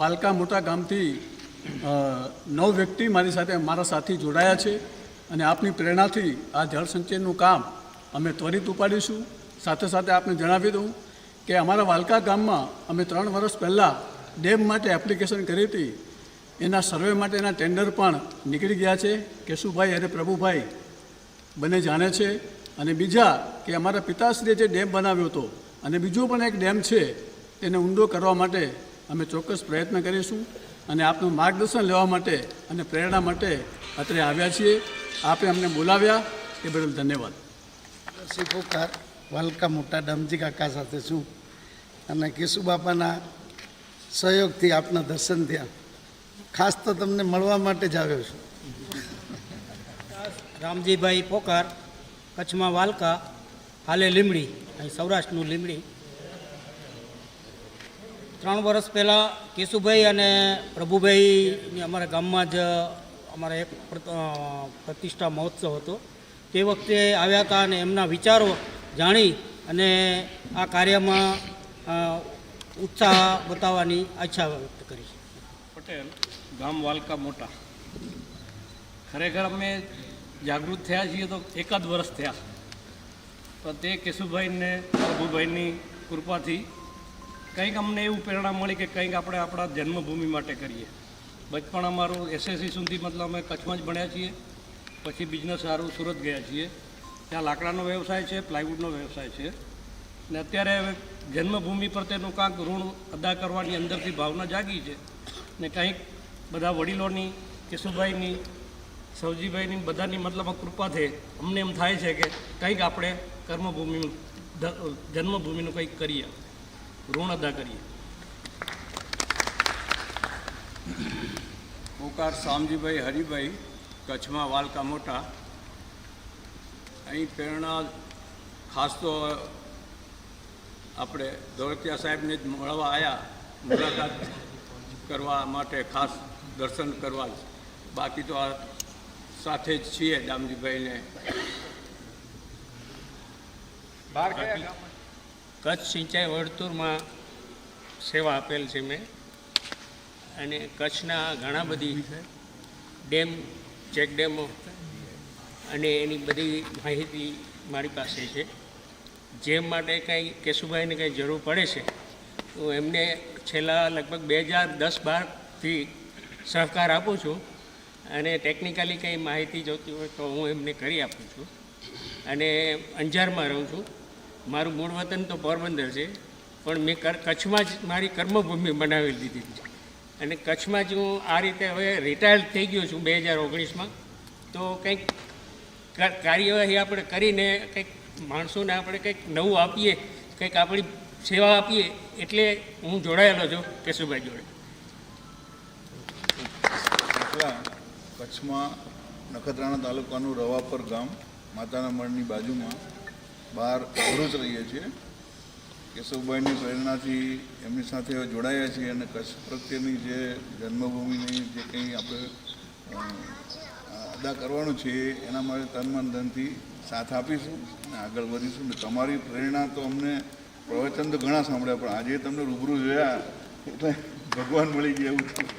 વાલકા મોટા ગામથી 9 વ્યક્તિ મારા સાથી જોડાયા છે. અને આપની પ્રેરણાથી આ જળ સંચયનું કામ અમે ત્વરિત ઉપાડીશું. સાથે સાથે આપને જણાવી દઉં કે અમારા વાલકા ગામમાં અમે 3 વર્ષ પહેલાં ડેમ માટે એપ્લિકેશન કરી હતી. એના સર્વે માટેના ટેન્ડર પણ નીકળી ગયા છે. કેશુભાઈ અને પ્રભુભાઈ બંને જાણે છે. અને બીજા કે અમારા પિતાશ્રીએ જે ડેમ બનાવ્યો હતો અને બીજો પણ એક ડેમ છે તેને ઊંડો કરવા માટે અમે ચોક્કસ પ્રયત્ન કરીશું. અને આપનું માર્ગદર્શન લેવા માટે અને પ્રેરણા માટે અત્રે આવ્યા છીએ. આપે અમને બોલાવ્યા એ બદલ ધન્યવાદ. પોકાર, વાલકા મોટા દામજી કાકા સાથે છું અને કેશુ બાપાના સહયોગથી આપના દર્શન થયા. ખાસ તો તમને મળવા માટે જ આવ્યો છું. રામજીભાઈ પોકાર, કચ્છમાં વાલકા, હાલે લીમડી, અહીં સૌરાષ્ટ્રનું લીમડી. 3 વર્ષ પહેલાં કેશુભાઈ અને પ્રભુભાઈની અમારા ગામમાં જ અમારા એક પ્રતિષ્ઠા મહોત્સવ હતો. તે વખતે આવ્યા હતા અને એમના વિચારો જાણી અને આ કાર્યમાં ઉત્સાહ બતાવવાની ઈચ્છા વ્યક્ત કરી. પટેલ, ગામ વાલકા મોટા. ખરેખર અમે જાગૃત થયા છીએ તો 1 વર્ષ થયા, પણ તે કેશુભાઈને, પ્રભુભાઈની કૃપાથી કંઈક અમને એવું પ્રેરણા મળી કે કંઈક આપણે આપણા જન્મભૂમિ માટે કરીએ. બચપણ અમારું SSC સુધી મતલબ અમે કચ્છમાં જ ભણ્યા છીએ. પછી બિઝનેસ સારું સુરત ગયા છીએ. ત્યાં લાકડાનો વ્યવસાય છે, પ્લાયવુડનો વ્યવસાય છે. ને અત્યારે જન્મભૂમિ પ્રત્યેનું કાંઈક ઋણ અદા કરવાની અંદરથી ભાવના જાગી છે. ને કંઈક બધા વડીલોની, કેશુભાઈની, સૌજીભાઈની બધાની મતલબ કૃપાથી અમને એમ થાય છે કે કંઈક આપણે કર્મભૂમિનું, જન્મભૂમિનું કંઈક કરીએ, ઋણ અદા કરીએ. પોકાર શામજીભાઈ હરિભાઈ, કચ્છમાં વાલકા મોટા. અહીં પ્રેરણા ખાસ તો આપણે દોલતિયા સાહેબને જ મળવા આવ્યા, મુલાકાત કરવા માટે, ખાસ દર્શન કરવા જ. બાકી તો આ સાથે જ છીએ દામજીભાઈને. કચ્છ સિંચાઈ વર્તુળમાં સેવા આપેલ છે મેં. અને કચ્છના ઘણા બધી ડેમ, ચેક ડેમો અને એની બધી માહિતી મારી પાસે છે. જેમ માટે કંઈ કેશુભાઈને કંઈ જરૂર પડે છે તો એમને છેલ્લા લગભગ 2010-12થી સહકાર આપું છું અને ટેકનિકલી કંઈ માહિતી જોતી હોય તો હું એમને કરી આપું છું. અને અંજારમાં રહું છું. મારું મૂળ વતન તો પોરબંદર છે, પણ મેં કચ્છમાં જ મારી કર્મભૂમિ બનાવી દીધી છે. અને કચ્છમાં જ હું આ રીતે હવે રિટાયર્ડ થઈ ગયો છું 2019માં. તો કંઈક કાર્યવાહી આપણે કરીને કંઈક માણસોને આપણે કંઈક નવું આપીએ, કંઈક આપણી સેવા આપીએ, એટલે હું જોડાયેલો છું કેશુભાઈ જોડે. કચ્છમાં નખત્રાણા તાલુકાનું રવાપર ગામ માતાના મઢની બાજુમાં બહાર ભરૂચ રહીએ છીએ. કેશવભાઈની પ્રેરણાથી એમની સાથે જોડાયા છીએ અને કચ્છ પ્રત્યેની જે જન્મભૂમિની જે કંઈ આપણે અદા કરવાનું છે એના માટે તન મન ધનથી સાથ આપીશું અને આગળ વધીશું. ને તમારી પ્રેરણા તો અમને પ્રવચન તો ઘણા સાંભળ્યા, પણ આજે તમને રૂબરૂ જોયા એટલે ભગવાન મળી ગયા એવું થયું.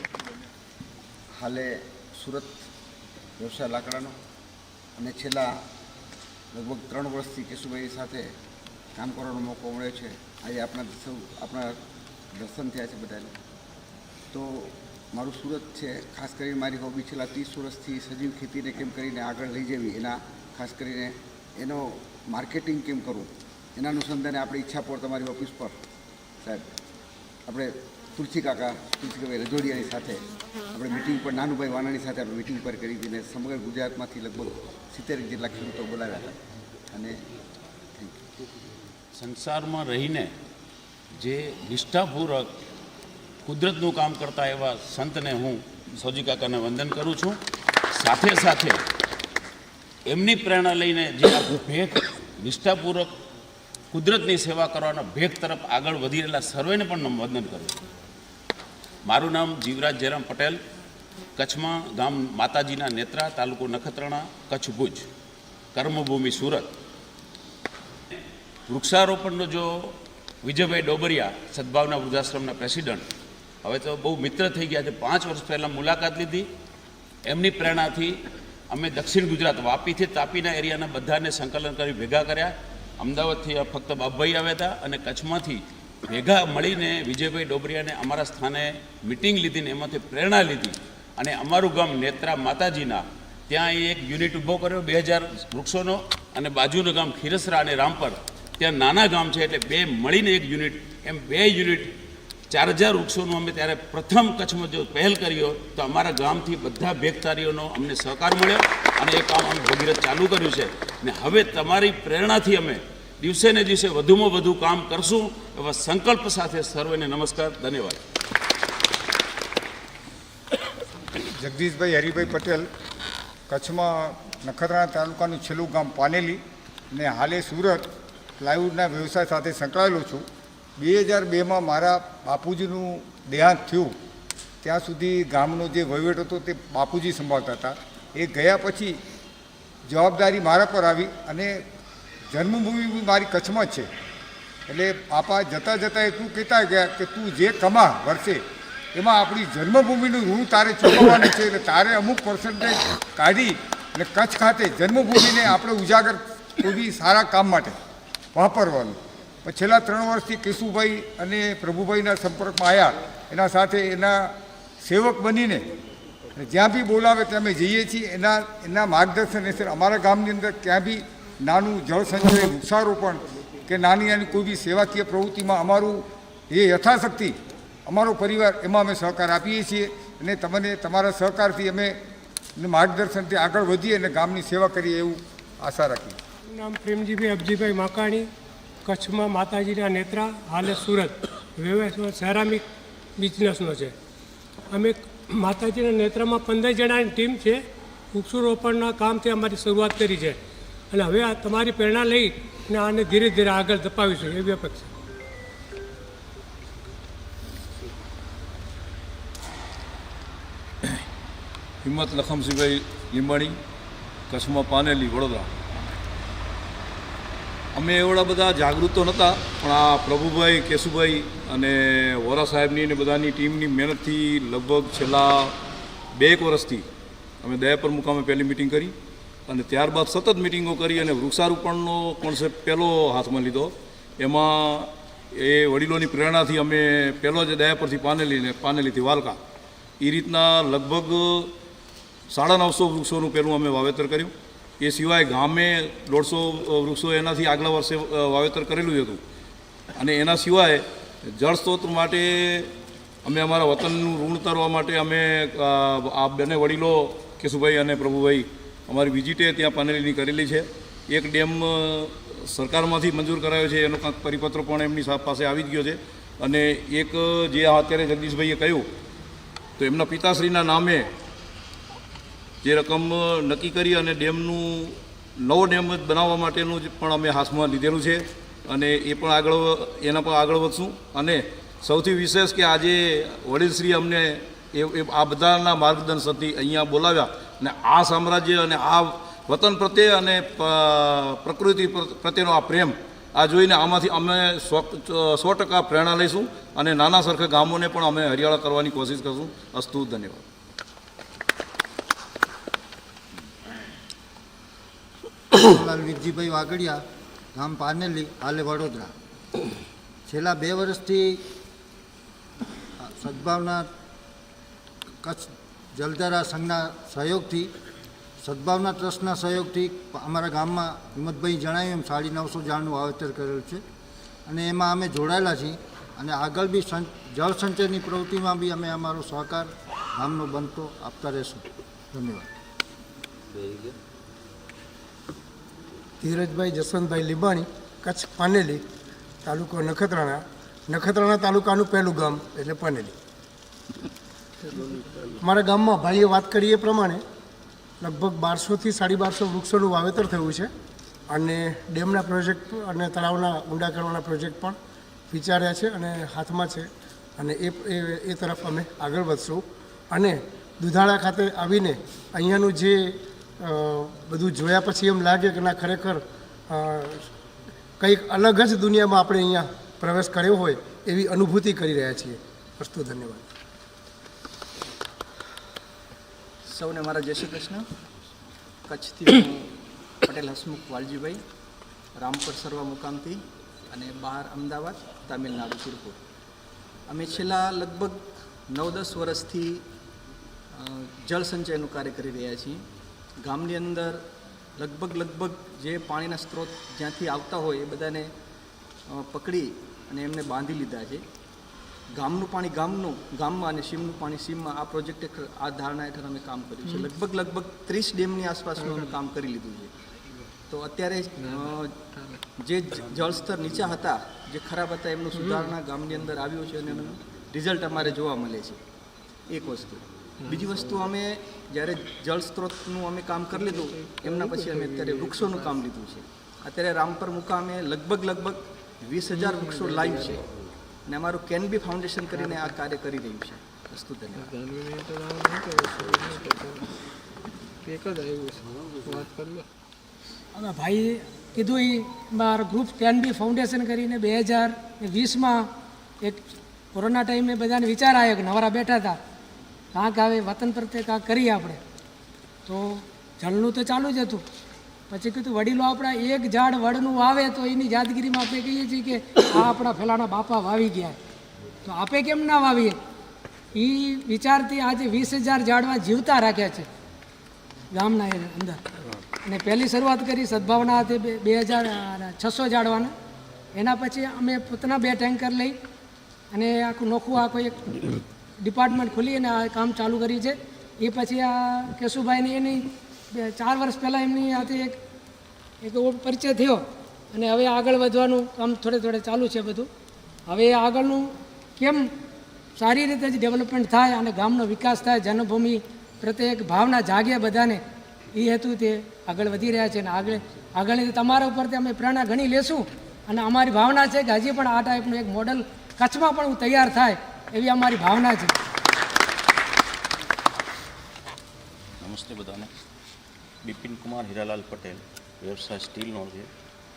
હાલે સુરત વ્યવસાય લાકડાનો અને છેલ્લા લગભગ 3 વર્ષથી કેશુભાઈ સાથે કામ કરવાનો મોકો મળ્યો છે. આજે આપણા દર્શન થયા છે બધાને. તો મારું સુરત છે, ખાસ કરીને મારી હોબી છેલ્લા 30 વર્ષથી સજીવ ખેતીને કેમ કરીને આગળ લઈ જવી, એના ખાસ કરીને એનો માર્કેટિંગ કેમ કરવું, એના અનુસંધાને આપણી ઈચ્છાપોર તમારી ઓફિસ પર સાહેબ આપણે તુલસીભાઈ રજોડિયાની સાથે આપણે મિટિંગ પર, નાનુભાઈ વાનાણી સાથે આપણે મિટિંગ પર કરી હતી અને સમગ્ર ગુજરાતમાંથી લગભગ 70 જેટલા ખેડૂતો બોલાવ્યા હતા. અને સંસારમાં રહીને જે નિષ્ઠાપૂર્વક કુદરતનું કામ કરતા એવા સંતને હું સૌજી કાકાને વંદન કરું છું. સાથે સાથે એમની પ્રેરણા લઈને જે આ ભેખ નિષ્ઠાપૂર્વક કુદરતની સેવા કરવાના ભેખ તરફ આગળ વધી રહેલા સર્વેને પણ વંદન કરું છું. મારું નામ જીવરાજ જયરામ પટેલ, કચ્છમાં ગામ માતાજીના નેત્રા, તાલુકો નખત્રાણા, કચ્છ ભુજ, કર્મભૂમિ સુરત. વૃક્ષારોપણનો જો વિજયભાઈ ડોબરિયા, સદભાવના વૃદ્ધાશ્રમના પ્રેસિડન્ટ, હવે તો બહુ મિત્ર થઈ ગયા છે. 5 વર્ષ પહેલાં મુલાકાત લીધી. એમની પ્રેરણાથી અમે દક્ષિણ ગુજરાત, વાપીથી તાપીના એરિયાના બધાને સંકલન કરી ભેગા કર્યા. અમદાવાદથી ફક્ત બાપભાઈ આવ્યા હતા અને કચ્છમાંથી ભેગા મળીને વિજયભાઈ ડોબરિયાને અમારા સ્થાને મિટિંગ લીધીને એમાંથી પ્રેરણા લીધી અને અમારું ગામ નેત્રા માતાજીના ત્યાં એક યુનિટ ઊભો કર્યો 2000 વૃક્ષોનો, અને બાજુનું ગામ ખીરસરા અને રામપર ત્યાં નાના ગામ છે એટલે 2 મળીને એક યુનિટ, એમ 2 યુનિટ 4000 વૃક્ષોનું અમે ત્યારે પ્રથમ કચ્છમાં જો પહેલ કર્યો તો અમારા ગામથી બધા ભેગતારીઓનો અમને સહકાર મળ્યો અને એ કામ અમે ભગીરથ ચાલુ કર્યું છે. ને હવે તમારી પ્રેરણાથી અમે દિવસે ને દિવસે વધુમાં વધુ કામ કરશું એવા સંકલ્પ સાથે સર્વેને નમસ્કાર, ધન્યવાદ. જગદીશભાઈ હરિભાઈ પટેલ, કચ્છમાં નખત્રાણા તાલુકાનું છેલ્લું ગામ પાનેલી ને હાલે સુરત પ્લાયવુડના વ્યવસાય સાથે સંકળાયેલો છું. 2002માં મારા બાપુજીનું દેહાંત થયું. ત્યાં સુધી ગામનો જે વહીવટ હતો તે બાપુજી સંભાળતા હતા. એ ગયા પછી જવાબદારી મારા પર આવી અને જન્મભૂમિ મારી કચ્છમાં જ છે. એટલે બાપા જતાં જતાં એટલું કહેતા ગયા કે તું જે કમા વર્ષે એમાં આપણી જન્મભૂમિનું ઋણ તારે ચૂકવવાનું છે, એટલે તારે અમુક પર્સન્ટેજ કાઢી અને કચ્છ ખાતે જન્મભૂમિને આપણે ઉજાગર કોઈ બી સારા કામ માટે વાપરવાનું. પણ છેલ્લા 3 વર્ષથી કેશુભાઈ અને પ્રભુભાઈના સંપર્કમાં આવ્યા, એના સાથે એના સેવક બનીને જ્યાં બી બોલાવે ત્યાં અમે જઈએ છીએ. એના માર્ગદર્શન હેઠળ અમારા ગામની અંદર ક્યાં બી નાનું જળ સંચય, વૃક્ષારોપણ કે નાની નાની કોઈ બી સેવાકીય પ્રવૃત્તિમાં અમારું એ યથાશક્તિ અમારો પરિવાર એમાં અમે સહકાર આપીએ છીએ. અને તમને તમારા સહકારથી અમે માર્ગદર્શનથી આગળ વધીએ અને ગામની સેવા કરીએ એવું આશા રાખીએ. નામ પ્રેમજીભાઈ અબજીભાઈ માકાણી, કચ્છમાં માતાજીના નેત્રા, હાલે સુરત. વ્યવસાય સેરામિક બિઝનેસનો છે. અમે માતાજીના નેત્રામાં 15 જણાની ટીમ છે. વૃક્ષારોપણના કામથી અમારી શરૂઆત કરી છે અને હવે આ તમારી પ્રેરણા લઈ અને આને ધીરે ધીરે આગળ ધપાવીશું એવી અપેક્ષા. હિંમત લખમસિંહભાઈ લીંબાણી, કચ્છમાં પાનેલી, વડોદરા. અમે એવડા બધા જાગૃત તો નહોતા, પણ આ પ્રભુભાઈ, કેશુભાઈ અને વોરા સાહેબની અને બધાની ટીમની મહેનતથી લગભગ છેલ્લા 2 વર્ષથી અમે દયાપર મુકામે પહેલી મિટિંગ કરી અને ત્યારબાદ સતત મિટિંગો કરી અને વૃક્ષારોપણનો કોન્સેપ્ટ પહેલો હાથમાં લીધો. એમાં એ વડીલોની પ્રેરણાથી અમે પહેલો જ દયાપરથી પાનેલીથી વાલકા એ રીતના લગભગ 950 વૃક્ષોનું પહેલું અમે વાવેતર કર્યું. એ સિવાય ગામે 150 વૃક્ષો એનાથી આગલા વર્ષે વાવેતર કરેલું હતું. અને એના સિવાય જળ સ્ત્રોત માટે અમે અમારા વતનનું ઋણ ઉતારવા માટે અમે આ બંને વડીલો કેશુભાઈ અને પ્રભુભાઈ અમારી વિઝિટે ત્યાં પાનેલીની કરેલી છે. એક ડેમ સરકારમાંથી મંજૂર કરાયો છે, એનો કાંઈક પરિપત્ર પણ એમની પાસે આવી જ ગયો છે. અને એક જે અત્યારે જગદીશભાઈએ કહ્યું તો એમના પિતાશ્રીના નામે જે રકમ નક્કી કરી અને ડેમનું નવો ડેમ બનાવવા માટેનું પણ અમે હાથમાં લીધેલું છે અને એ પણ એના પર આગળ વધશું. અને સૌથી વિશેષ કે આજે વડીલશ્રી અમને આ બધાના માર્ગદર્શનથી અહીંયા બોલાવ્યા અને આ સામ્રાજ્ય અને આ વતન પ્રત્યે અને પ્રકૃતિ પ્રત્યેનો આ પ્રેમ આ જોઈને આમાંથી અમે 100% પ્રેરણા લઈશું અને નાના સરખા ગામોને પણ અમે હરિયાળા કરવાની કોશિશ કરશું. અસ્તુ, ધન્યવાદ. વિરજીભાઈ વાગડિયા, ગામ પાનેલી, હાલે વડોદરા. છેલ્લા 2 વર્ષથી સદભાવના કચ્છ જલધારા સંઘના સહયોગથી, સદભાવના ટ્રસ્ટના સહયોગથી અમારા ગામમાં હિંમતભાઈ જણાવ્યું એમ 950 ઝાડનું વાવેતર કરેલું છે અને એમાં અમે જોડાયેલા છીએ અને આગળ બી જળ સંચયની પ્રવૃત્તિમાં બી અમે અમારો સહકાર ગામનો બનતો આપતા રહેશું. ધન્યવાદ. ધીરજભાઈ જસવંતભાઈ લીંબાણી, કચ્છ પાનેલી, તાલુકો નખત્રાણા. નખત્રાણા તાલુકાનું પહેલું ગામ એટલે પાનેલી. અમારા ગામમાં ભાઈએ વાત કરી એ પ્રમાણે લગભગ 1200થી 1250 વૃક્ષોનું વાવેતર થયું છે અને ડેમના પ્રોજેક્ટ અને તળાવના ઊંડા કરવાના પ્રોજેક્ટ પણ વિચાર્યા છે અને હાથમાં છે અને એ તરફ અમે આગળ વધશું. અને દુધાળા ખાતે આવીને અહીંયાનું જે બધું જોયા પછી એમ લાગે કે ના, ખરેખર કંઈક અલગ જ દુનિયામાં આપણે અહીંયા પ્રવેશ કર્યો હોય એવી અનુભૂતિ કરી રહ્યા છીએ. અસ્તુ, ધન્યવાદ. સૌને મારા જય શ્રી કૃષ્ણ. કચ્છથી હું પટેલ હસમુખ વાલજીભાઈ, રામપર સરવા મુકામથી અને બહાર અમદાવાદ, તામિલનાડુ, તિરુપુર. અમે છેલ્લા લગભગ 9-10 વર્ષથી જળ સંચયનું કાર્ય કરી રહ્યા છીએ. ગામની અંદર લગભગ જે પાણીના સ્ત્રોત જ્યાંથી આવતા હોય એ બધાને પકડી અને એમને બાંધી લીધા છે. ગામનું પાણી ગામમાં અને સીમનું પાણી સીમમાં આ પ્રોજેક્ટ આ ધારણા હેઠળ અમે કામ કર્યું છે. લગભગ 30 ડેમની આસપાસનું અમે કામ કરી લીધું છે. તો અત્યારે જે જળસ્તર નીચા હતા, જે ખરાબ હતા, એમનું સુધારણા ગામની અંદર આવ્યું છે અને એનું રિઝલ્ટ અમારે જોવા મળે છે. એક વસ્તુ. બીજી વસ્તુ, અમે જ્યારે જળ સ્ત્રોતનું અમે કામ કરી લીધું એમના પછી અમે અત્યારે વૃક્ષોનું કામ લીધું છે. અત્યારે રામપર મુકામે લગભગ 20,000 વૃક્ષો લાઈવ છે અને અમારું કેનબી ફાઉન્ડેશન કરીને આ કાર્ય કરી રહ્યું છે. અસ્તુ, ધન્યવાદ. અમે ભાઈ કીધું એ મારું ગ્રુપ કેનબી ફાઉન્ડેશન કરીને 2020માં એક કોરોના ટાઈમે બધાને વિચાર આવ્યો કે નવરા બેઠા હતા, કાંક આવે વતન પ્રત્યે કાંક કરીએ આપણે. તો જળનું તો ચાલુ જ હતું. પછી કીધું વડીલો આપણા એક ઝાડ વડનું વાવે તો એની યાદગીરીમાં આપણે કહીએ છીએ કે આ આપણા ફલાણા બાપા વાવી ગયા, તો આપે કેમ ના વાવીએ? એ વિચારથી આજે 20,000 ઝાડવા જીવતા રાખ્યા છે ગામના અંદર. અને પહેલી શરૂઆત કરી સદભાવના હતી 2600 ઝાડવાના. એના પછી અમે પોતાના 2 ટેન્કર લઈ અને આખું નોખું એક ડિપાર્ટમેન્ટ ખોલી અને આ કામ ચાલુ કરી છે. એ પછી આ કેશુભાઈની એની 4 વર્ષ પહેલાં એમની સાથે એક પરિચય થયો અને હવે આગળ વધવાનું કામ થોડે ચાલુ છે બધું. હવે આગળનું કેમ સારી રીતે જ ડેવલપમેન્ટ થાય અને ગામનો વિકાસ થાય, જન્મભૂમિ પ્રત્યે એક ભાવના જાગે બધાને, એ હેતુ તે આગળ વધી રહ્યા છે. અને આગળની તમારા ઉપરથી અમે પ્રેરણા ઘણી લેશું અને અમારી ભાવના છે કે હજી પણ આ ટાઈપનું એક મોડલ કચ્છમાં પણ તૈયાર થાય એવી અમારી ભાવના છે. નમસ્તે બધાને. બિપિન કુમાર હીરાલાલ પટેલ, વ્યવસાય સ્ટીલનો છે.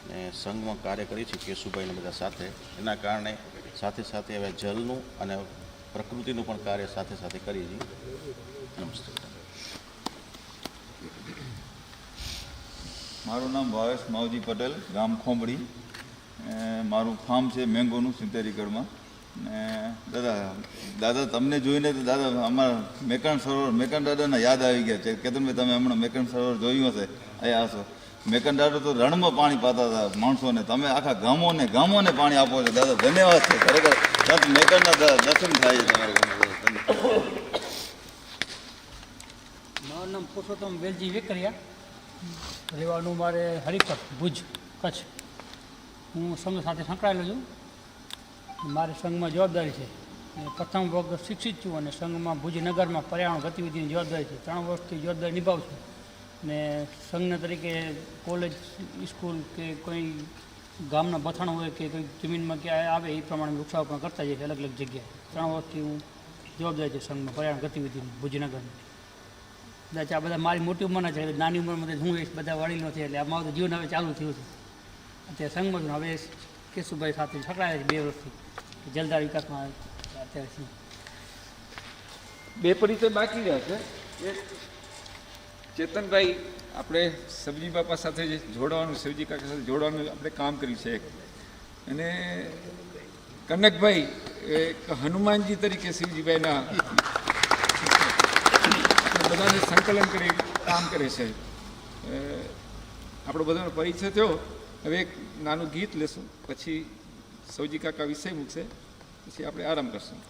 ને સંઘમાં કાર્ય કરી છે કેશુભાઈને બધા સાથે. એના કારણે સાથે સાથે હવે જલનું અને પ્રકૃતિનું પણ કાર્ય સાથે સાથે કરીએ છીએ. નમસ્તે. મારું નામ ભાવેશ માવજી પટેલ, ગામ ખોંબડી. મારું ફાર્મ છે મેંગોનું 70 એકરમાં. ને દાદા તમને જોઈને તો દાદા અમારા મેકણ સરોવર મેકણ દાદાના યાદ આવી ગયા છે. કેતનભાઈ તમે હમણાં મેકણ સરોવર જોયું હશે, અહીંયા હશો. મેકણ દાદા તો રણમાં પાણી પાતા હતા માણસોને, તમે આખા ગામોને પાણી આપો છો. દાદા ધન્યવાદ છે ખરેખર. મેકણના દર્શન થાય છે તમારે. મારું નામ પુરુષોત્તમ વેલજી વેકરિયા, રહેવાનું મારે હરિપર, ભુજ, કચ્છ. હું સંઘ સાથે સંકળાયેલો છું. મારી સંઘમાં જવાબદારી છે. પ્રથમ વખત શિક્ષિત છું અને સંઘમાં ભુજ નગરમાં પર્યાવરણ ગતિવિધિની જવાબદારી છે. 3 વર્ષથી જવાબદારી નિભાવું છું. ને સંઘના તરીકે કોલેજ, સ્કૂલ કે કોઈ ગામના બથાણ હોય કે કોઈ જમીનમાં ક્યાંય આવે એ પ્રમાણે વૃક્ષારોપણ કરતા જઈએ અલગ અલગ જગ્યાએ. 3 વર્ષથી હું જવાબદારી છે સંઘમાં પર્યાવરણ ગતિવિધિની ભુજનગરની. કદાચ આ બધા મારી મોટી ઉંમરના છે, નાની ઉંમરમાં હું બધા વડીલો છે, એટલે આમાં તો જીવન હવે ચાલુ થયું છે. અત્યારે સંઘમાં છું. હવે કેશુભાઈ સાથે સંકળાયેલા છે 2 વર્ષથી જલદાર વિકાસમાં અત્યારે છીએ. 2 પરિચય બાકી રહ્યા છે. એક ચેતનભાઈ, આપણે સબજી બાપા સાથે જે જોડવાનું, શિવજી કાકા સાથે જોડવાનું આપણે કામ કર્યું છે. અને કનકભાઈ એક હનુમાનજી તરીકે શિવજીભાઈના બધાને સંકલન કરી કામ કરે છે. આપણો બધાનો પરિચય થયો. હવે એક નાનું ગીત લેશું, પછી સૌજી કાકા વિષય મૂકશે, પછી આપણે આરામ કરશું.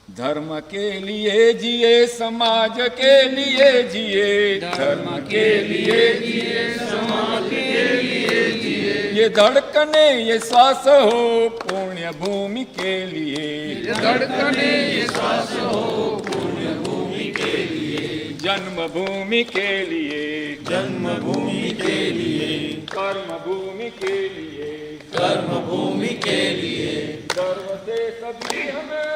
धर्म के लिए जिए, समाज के लिए जिए, धर्म के लिए जिए, समाज के लिए जिए, ये धड़कने ये श्वास हो पुण्य भूमि के लिए, ये धड़कने ये श्वास हो पुण्य भूमि के लिए, जन्मभूमि के लिए, जन्मभूमि के लिए, कर्म भूमि के लिए, कर्म भूमि के लिए, गर्व से सभी हमें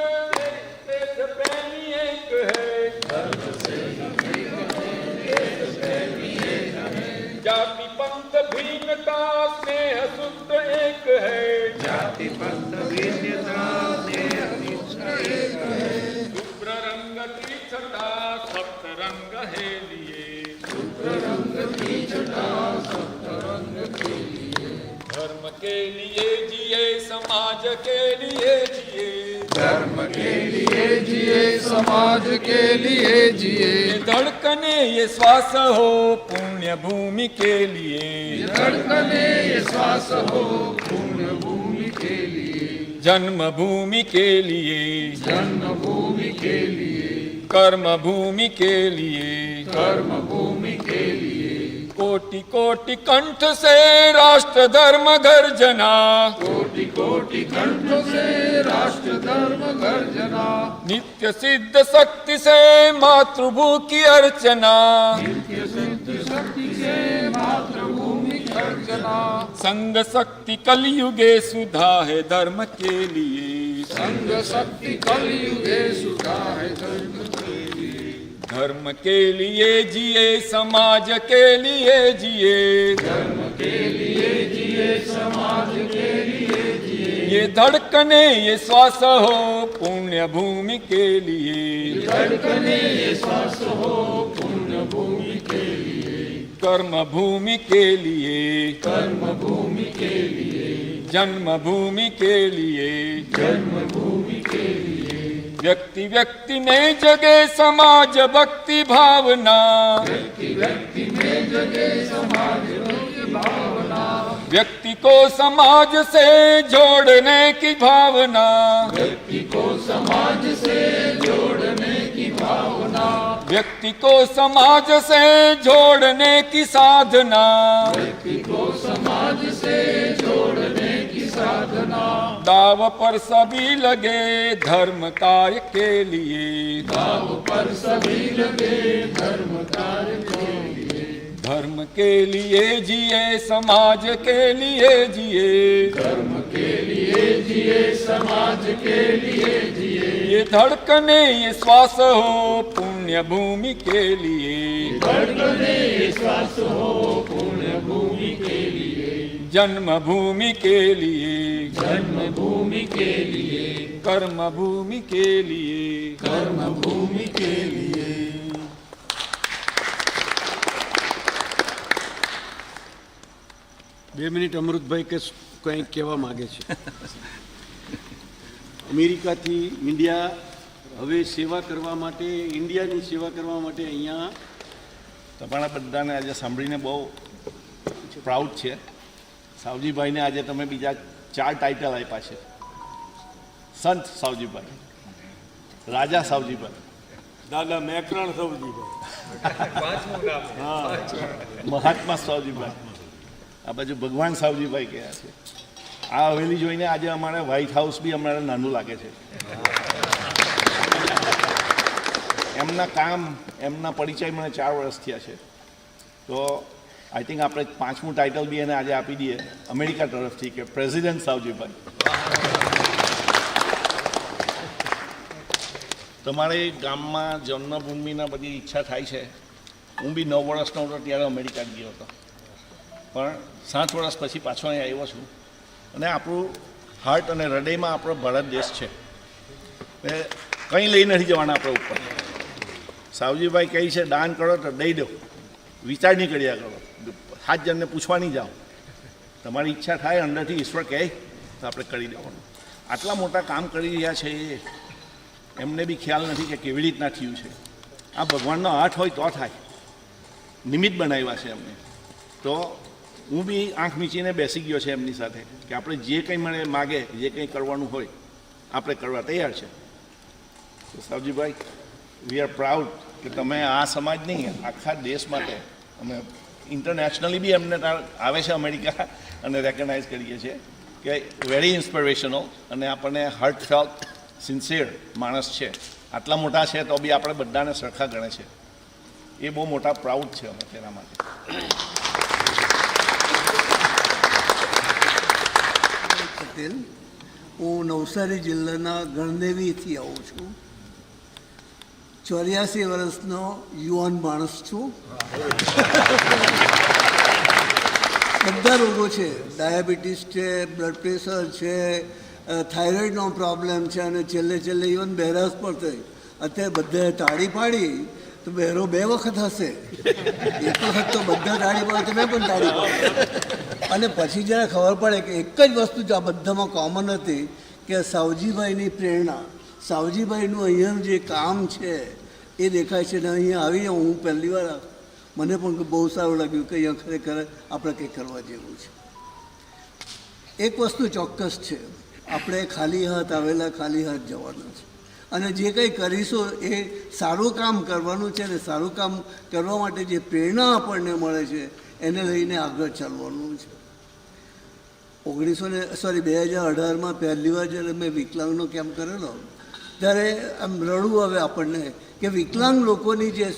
जाति पंथ भिन्नता स्नेह सूत्र एक है, जाति पंथ भिन्नता स्नेह सूत्र एक है, शुभ्र रंग की छटा सप्त रंग है लिए, शुभ्र रंग की छटा सप्त रंग के लिए, धर्म के लिए जिए, समाज के लिए जिए, धर्म के लिए जिए, समाज के लिए जिए, धड़कने ये श्वास हो पुण्य भूमि के लिए, धड़कने ये श्वास हो पुण्य भूमि के लिए, जन्म भूमि के लिए, जन्म भूमि के लिए, कर्म भूमि के लिए, कर्म भूमि के लिए, कोटि कोटि कंठ से राष्ट्र धर्म गर्जना, कोटि कोटि कंठ से राष्ट्र धर्म गर्जना, नित्य सिद्ध शक्ति से मातृभू की अर्चना, नित्य सिद्ध शक्ति से मातृभूमि की अर्चना, संग शक्ति कलयुगे सुधा है धर्म के लिए, संग शक्ति कलयुगे सुधा है धर्म के लिए, धर्म के लिए जिए, समाज के लिए जिए, धर्म के लिए जिए, समाज के लिए जिए, ये धड़कने ये श्वास हो पुण्य भूमि के लिए, धड़कने ये श्वास हो पुण्य भूमि के लिए, कर्म भूमि के लिए, कर्म भूमि के लिए, जन्म भूमि के लिए, जन्म भूमि के लिए, व्यक्ति व्यक्ति में जगे समाज भक्ति भावना, व्यक्ति व्यक्ति में जगे समाज भक्ति भावना, व्यक्ति को समाज से जोड़ने की भावना, व्यक्ति को समाज से जोड़ने की भावना, व्यक्ति को समाज से जोड़ने की साधना, व्यक्ति को समाज से जोड़ने की साधना, दाव पर सभी लगे धर्म कार्य के लिए, दाव पर सभी लगे धर्म कार्य के लिए, धर्म के लिए जिए, समाज के लिए जिए, धर्म के लिए जिए, समाज के लिए जिए, ये धड़कने ये श्वास हो पुण्य भूमि के लिए, धड़कने ये श्वास हो पुण्य भूमि के लिए, जन्मभूमि के लिए जन्मभूमि के लिए कर्मभूमि के लिए कर्मभूमि के लिए। બે મિનિટ અમૃતભાઈ કે કંઈક કહેવા માગે છે. અમેરિકાથી ઇન્ડિયા હવે સેવા કરવા માટે, ઇન્ડિયાની સેવા કરવા માટે અહીંયા તમારા બધાને આજે સાંભળીને બહુ પ્રાઉડ છે. સાવજીભાઈને આજે તમે બીજા 4 ટાઇટલ આપ્યા છે. સંત સાવજીભાઈ, રાજા સાવજીભાઈ, દાદા મેકરણ સાવજીભાઈ, હા, મહાત્મા સાવજીભાઈ, આ બાજુ ભગવાન સાવજીભાઈ કહ્યા છે. આ હવેલી જોઈને આજે અમારે વ્હાઇટ હાઉસ બી અમારે નાનું લાગે છે. એમના કામ, એમના પરિચય મને 4 વર્ષ થયા છે. તો આઈ થિંક આપણે 5મું ટાઇટલ બી એને આજે આપી દઈએ અમેરિકા તરફથી કે પ્રેસિડેન્ટ સાવજીભાઈ. તમારે ગામમાં જન્મભૂમિના બધી ઈચ્છા થાય છે. હું બી 9 વર્ષનો હતો ત્યારે અમેરિકા ગયો હતો, પણ 7 વર્ષ પછી પાછો અહીં આવ્યો છું. અને આપણું હાર્ટ અને હૃદયમાં આપણો ભારત દેશ છે. કંઈ લઈ નથી જવાના આપણે ઉપર. સાવજીભાઈ કહે છે દાન કરો તો દઈ દો, વિચાર નહીં કર્યા કરો, 7 જણને પૂછવા નહીં જાઓ. તમારી ઈચ્છા થાય અંદરથી ઈશ્વર કહે તો આપણે કરી દેવાનું. આટલા મોટા કામ કરી રહ્યા છે એ એમને બી ખ્યાલ નથી કે કેવી રીતના થયું છે. આ ભગવાનનો હાથ હોય તો થાય. નિમિત્ત બનાવ્યા છે એમને. તો હું બી આંખ મીચીને બેસી ગયો છે એમની સાથે કે આપણે જે કંઈ મને માગે, જે કંઈ કરવાનું હોય આપણે કરવા તૈયાર છે. તો સાવજીભાઈ, વી આર પ્રાઉડ કે તમે આ સમાજ નહીં, આખા દેશ માટે અમે ઇન્ટરનેશનલી બી એમને આવે છે અમેરિકા અને રેકગ્નાઇઝ કરીએ છીએ કે વેરી ઇન્સ્પિરેશનલ અને આપણને હાર્ટફેલ્ટ સિન્સિયર માણસ છે. આટલા મોટા છે તો બી આપણે બધાને સરખા ગણે છે. એ બહુ મોટા પ્રાઉડ છે અમે તેના માટે. પટેલ, હું નવસારી જિલ્લાના ગણદેવીથી આવું છું. 84 વર્ષનો યુવાન માણસ છું. બધા રોગો છે, ડાયાબિટીસ છે, બ્લડ પ્રેશર છે, થાઇરોઇડનો પ્રોબ્લેમ છે અને છેલ્લે ઇવન બહેરાશ પણ થઈ. અત્યારે બધાએ તાળી પાડી તો બહેરો 2 વખત હશે. એક વખત તો બધા તાળી પાડે તો મેં પણ તાળી પાડી. અને પછી જ્યારે ખબર પડે કે એક જ વસ્તુ જ આ બધામાં કોમન હતી કે સાવજીભાઈની પ્રેરણા, સાવજીભાઈનું અહીંયાનું જે કામ છે એ દેખાય છે. ને અહીંયા આવીને હું પહેલી વાર મને પણ બહુ સારું લાગ્યું કે અહીંયા ખરેખર આપણે કંઈક કરવા જેવું છે. એક વસ્તુ ચોક્કસ છે, આપણે ખાલી હાથ આવેલા ખાલી હાથ જવાના છે. અને જે કંઈ કરીશું એ સારું કામ કરવાનું છે. અને સારું કામ કરવા માટે જે પ્રેરણા આપણને મળે છે એને લઈને આગળ ચાલવાનું છે. 2018માં પહેલી વાર જ્યારે મેં વિકલાંગનો કેમ્પ કરેલો ત્યારે આમ રડવું આવે આપણને કે વિકલાંગ લોકોની જે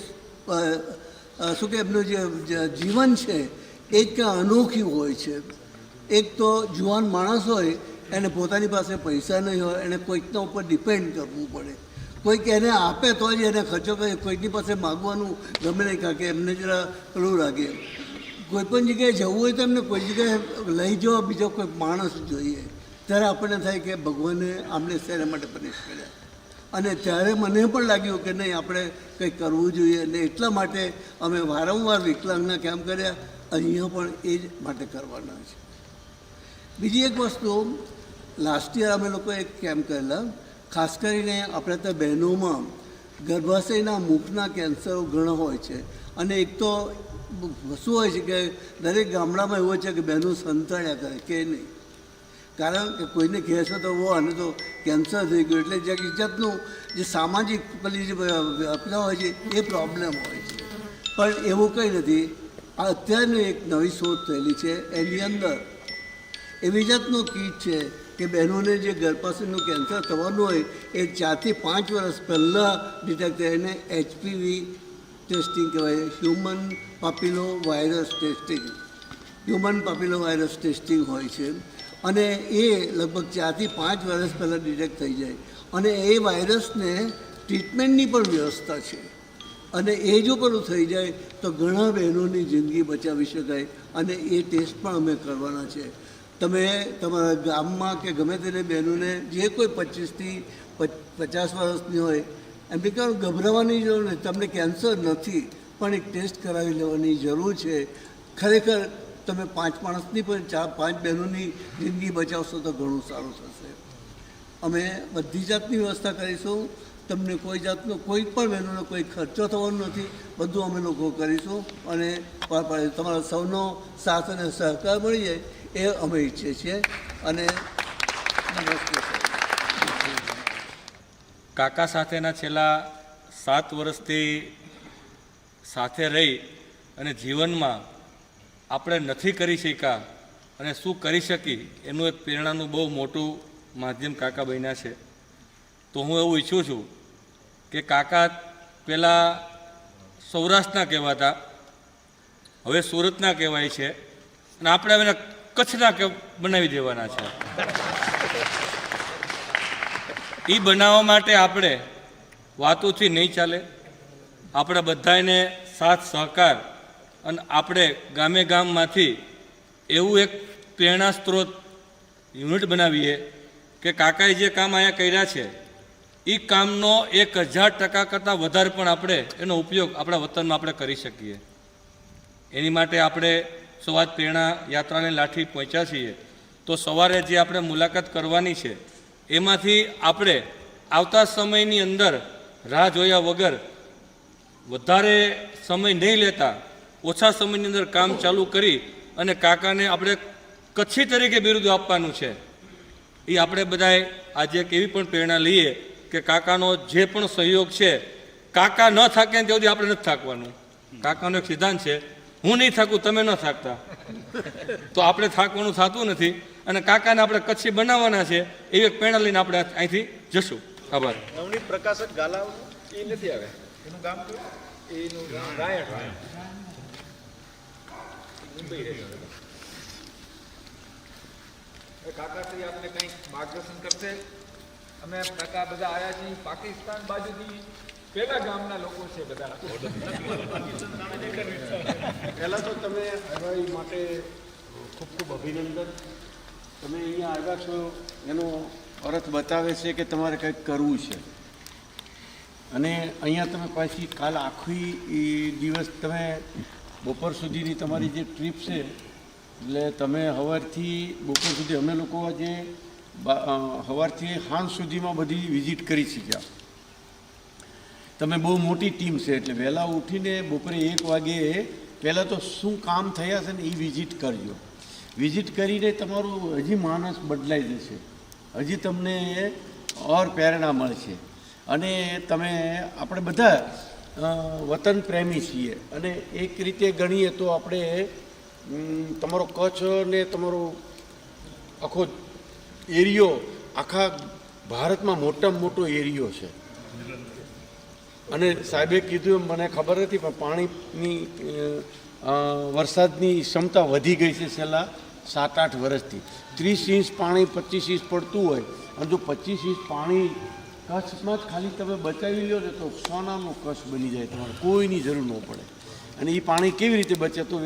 શું કે એમનું જે જીવન છે એ જ કંઈ અનોખ્યું હોય છે. એક તો જુવાન માણસ હોય, એને પોતાની પાસે પૈસા નહીં હોય, એને કોઈકના ઉપર ડિપેન્ડ કરવું પડે. કોઈક એને આપે તો જ એને ખર્ચો કરે. કોઈકની પાસે માગવાનું ગમે નહીં, કારણ કે એમને જરા પેલું લાગે. કોઈ પણ જગ્યાએ જવું હોય તો એમને કોઈ જગ્યાએ લઈ જવા બીજો કોઈ માણસ જોઈએ. ત્યારે આપણને થાય કે ભગવાને આમને શેના માટે પનિશ કર્યા. અને ત્યારે મને પણ લાગ્યું કે નહીં, આપણે કંઈક કરવું જોઈએ. અને એટલા માટે અમે વારંવાર વિકલાંગના કેમ્પ કર્યા. અહીંયા પણ એ જ માટે કરવાના છે. બીજી એક વસ્તુ, લાસ્ટ યર અમે લોકો એક કેમ્પ કરેલા, ખાસ કરીને આપણે ત્યાં બહેનોમાં ગર્ભાશયના મુખના કેન્સરો ઘણા હોય છે. અને એક તો શું હોય છે કે દરેક ગામડામાં એવું છે કે બહેનો સંતાડ્યા કરે કે નહીં, કારણ કે કોઈને કહેશે તો આને તો કેન્સર થઈ ગયું. એટલે જે ઇજ્જતનું જે સામાજિક પેલી જે આપતા હોય છે એ પ્રોબ્લેમ હોય છે. પણ એવું કંઈ નથી. આ અત્યારની એક નવી શોધ થયેલી છે, એની અંદર એવી જાતનું કીટ છે કે બહેનોને જે ગર્ભાશયનું કેન્સર થવાનું હોય એ 4 થી 5 વર્ષ પહેલાં ડિટેક્ટ થાય. એને HPV ટેસ્ટિંગ કહેવાય, human papillo virus testing. Human papillo virus testing હોય છે. અને એ લગભગ 4 થી 5 વર્ષ પહેલાં ડિટેક્ટ થઈ જાય. અને એ વાયરસને ટ્રીટમેન્ટની પણ વ્યવસ્થા છે. અને એ જો પેલું થઈ જાય તો ઘણા બહેનોની જિંદગી બચાવી શકાય, અને એ ટેસ્ટ પણ અમે કરવાના છે. તમે તમારા ગામમાં કે ગમે તેને બહેનોને જે કોઈ 25 થી 50 વર્ષની હોય એમને કહેવાનું ગભરાવાની જરૂર નથી. તમને કેન્સર નથી, પણ એક ટેસ્ટ કરાવી લેવાની જરૂર છે. ખરેખર તમે 5 માણસની પણ 4-5 બહેનોની જિંદગી બચાવશો તો ઘણું સારું થશે. અમે બધી જાતની વ્યવસ્થા કરીશું. તમને કોઈ જાતનો કોઈ પણ બહેનોનો કોઈ ખર્ચો થવાનો નથી. બધું અમે લોકો કરીશું અને તમારા સૌનો સાથ અને સહકાર મળી જાય એ અમે ઈચ્છીએ છીએ. અને નમસ્તે. કાકા સાથેના છેલ્લા 7 વર્ષથી સાથે રહી અને જીવનમાં આપણે નથી કરી શક્યા અને શું કરી શકી એનું એક પ્રેરણાનું બહુ મોટું માધ્યમ કાકા બન્યા છે. તો હું એવું ઈચ્છું છું કે કાકા પહેલાં સૌરાષ્ટ્રના કહેવાતા, હવે સુરતના કહેવાય છે, અને આપણે હવે કચ્છના બનાવી દેવાના છે. એ બનાવવા માટે આપણે વાતોથી નહીં ચાલે. આપણે બધાને સાથ સહકાર અને આપણે ગામે ગામમાંથી એવું એક પ્રેરણા સ્ત્રોત યુનિટ બનાવીએ કે કાકાએ જે કામ અહીંયા કર્યા છે એ કામનો 1000% કરતાં વધારે પણ આપણે એનો ઉપયોગ આપણા વતનમાં આપણે કરી શકીએ. એની માટે આપણે સવાજ પ્રેરણા યાત્રાને લાઠી પહોંચ્યા છીએ. તો સવારે જે આપણે મુલાકાત કરવાની છે એમાંથી આપણે આવતા સમયની અંદર રાહ જોયા વગર વધારે સમય નહીં લેતા ઓછા સમયની અંદર કામ ચાલુ કરી અને કાકાને આપણે કચ્છી તરીકે બિરુદ આપવાનું છે. એ આપણે બધાએ આજે એક એવી પણ પ્રેરણા લઈએ કે કાકાનો જે પણ સહયોગ છે, કાકા ન થાકે ને ત્યાં આપણે નથી થાકવાનું. કાકાનો એક સિદ્ધાંત છે, હું નહીં થાકું તમે ન થાકતા. તો આપણે થાકવાનું થતું નથી અને કાકાને આપણે કચ્છી બનાવવાના છે એવી એક પ્રેરણા લઈને આપણે અહીંથી જશું. આભાર. નવનીત પ્રકાશક ગાલાવ એ નથી આવે, એનું ગામ એનું રાયણ મુંબઈ રહે. કાકાશ્રી આપને કંઈક માર્ગદર્શન કરશે. અમે કાકા બધા આવ્યા છીએ પાકિસ્તાન બાજુથી, પેલા ગામના લોકો છે બધા. પહેલાં તો તમે આવ્યા માટે ખૂબ ખૂબ અભિનંદન. તમે અહીંયા આવ્યા છો એનો અર્થ બતાવે છે કે તમારે કંઈક કરવું છે. અને અહીંયા તમે પાછી કાલ આખી દિવસ તમે બપોર સુધીની તમારી જે ટ્રીપ છે, એટલે તમે સવારથી બપોર સુધી અમે લોકો આજે સવારથી સાંજ સુધીમાં બધી વિઝિટ કરી શક્યા. તમે બહુ મોટી ટીમ છે એટલે વહેલા ઉઠીને બપોરે 1 વાગ્યે પહેલાં તો શું કામ થયા છે ને એ વિઝિટ કરજો. વિઝિટ કરીને તમારું હજી માનસ બદલાઈ જશે, હજી તમને ઓર પ્રેરણા મળશે. અને તમે આપણે બધા વતન પ્રેમી છીએ અને એક રીતે ગણીએ તો આપણે તમારો કચ્છ ને તમારો આખો એરિયો આખા ભારતમાં મોટામાં મોટો એરિયો છે. અને સાહેબે કીધું એમ મને ખબર નથી પણ પાણીની વરસાદની ક્ષમતા વધી ગઈ છે છેલ્લા 7-8 વર્ષથી. 30 ઇંચ પાણી 25 ઇંચ પડતું હોય અને જો 25 ઇંચ પાણી કચ્છમાં જ ખાલી તમે બચાવી લો ને તો સોનાનું કચ્છ બની જાય, તમારે કોઈની જરૂર ન પડે. અને એ પાણી કેવી રીતે બચે તો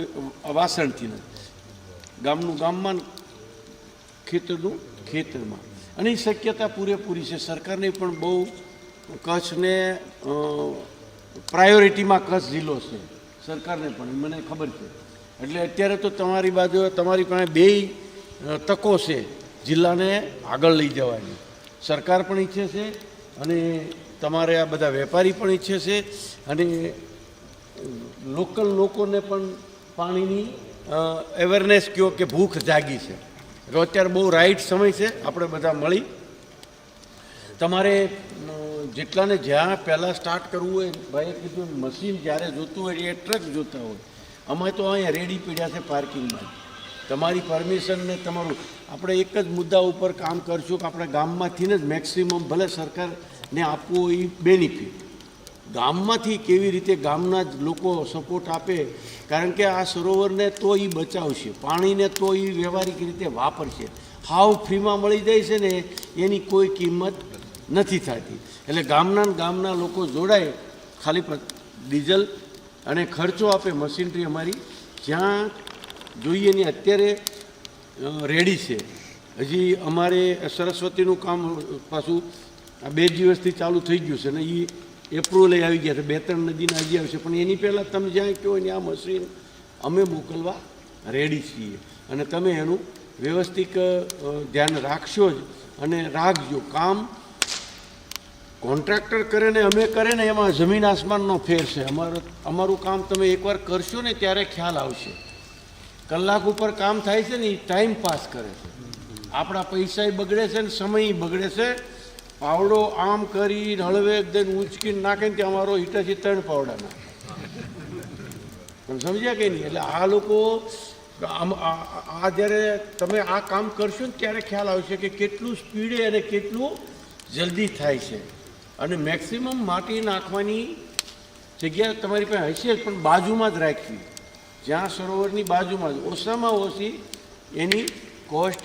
વાસણથી નથી, ગામનું ગામમાં, ખેતરનું ખેતરમાં. અને એ શક્યતા પૂરેપૂરી છે. સરકારને પણ બહુ કચ્છને પ્રાયોરિટીમાં કચ્છ જિલ્લો છે સરકારને પણ, મને ખબર છે. એટલે અત્યારે તો તમારી બાજુ તમારી પાસે 2 તકો છે જિલ્લાને આગળ લઈ જવાની. સરકાર પણ ઈચ્છે છે અને તમારે આ બધા વેપારી પણ ઈચ્છે છે અને લોકલ લોકોને પણ પાણીની અવેરનેસ કહો કે ભૂખ જાગી છે. એટલે અત્યારે બહુ રાઈટ સમય છે આપણે બધા મળી. તમારે જેટલાને જ્યાં પહેલાં સ્ટાર્ટ કરવું હોય, ભાઈએ કીધું મશીન જ્યારે જોતું હોય એ ટ્રક જોતા હોય, અમે તો અહીંયા રેડી પીડ્યા છે પાર્કિંગમાં. તમારી પરમિશન ને તમારું આપણે એક જ મુદ્દા ઉપર કામ કરશું કે આપણે ગામમાંથી જ મેક્સિમમ ભલે સરકારને આપવું એ બેનિફિટ, ગામમાંથી કેવી રીતે ગામના જ લોકો સપોર્ટ આપે. કારણ કે આ સરોવરને તો એ બચાવશે, પાણીને તો એ વ્યવહારિક રીતે વાપરશે. હાવ ફ્રીમાં મળી જાય છે ને એની કોઈ કિંમત નથી થતી. એટલે ગામના લોકો જોડાય. ખાલી ડીઝલ અને ખર્ચો આપે મશીનરી અમારી જ્યાં જોઈએ ને અત્યારે રેડી છે. હજી અમારે સરસ્વતીનું કામ પાછું આ 2 દિવસથી ચાલુ થઈ ગયું છે ને એ એપ્રુવલ આવી ગયા છે, 2-3 નદીના હજી આવશે, પણ એની પહેલાં તમે જ્યાં કહો ને આ મશીન અમે મોકલવા રેડી છીએ અને તમે એનું વ્યવસ્થિત ધ્યાન રાખશો જ અને રાખજો. કામ કોન્ટ્રાક્ટર કરે ને અમે કરે ને એમાં જમીન આસમાનનો ફેર છે. અમારું કામ તમે એકવાર કરશો ને ત્યારે ખ્યાલ આવશે. કલાક ઉપર કામ થાય છે ને એ ટાઈમ પાસ કરે છે, આપણા પૈસાય બગડે છે ને સમય બગડે છે. પાવડો આમ કરી હળવે એકદમ ઉંચકીને નાખે ને ત્યાં અમારો હિટાથી 3 પાવડા નાખે. પણ સમજ્યા કે નહીં? એટલે આ લોકો આ જ્યારે તમે આ કામ કરશો ને ત્યારે ખ્યાલ આવશે કે કેટલું સ્પીડે અને કેટલું જલ્દી થાય છે. અને મેક્સિમમ માટી નાખવાની જગ્યા તમારી પાસે હશે જ, પણ બાજુમાં જ રાખવી, જ્યાં સરોવરની બાજુમાં જ ઓછામાં ઓછી એની કોસ્ટ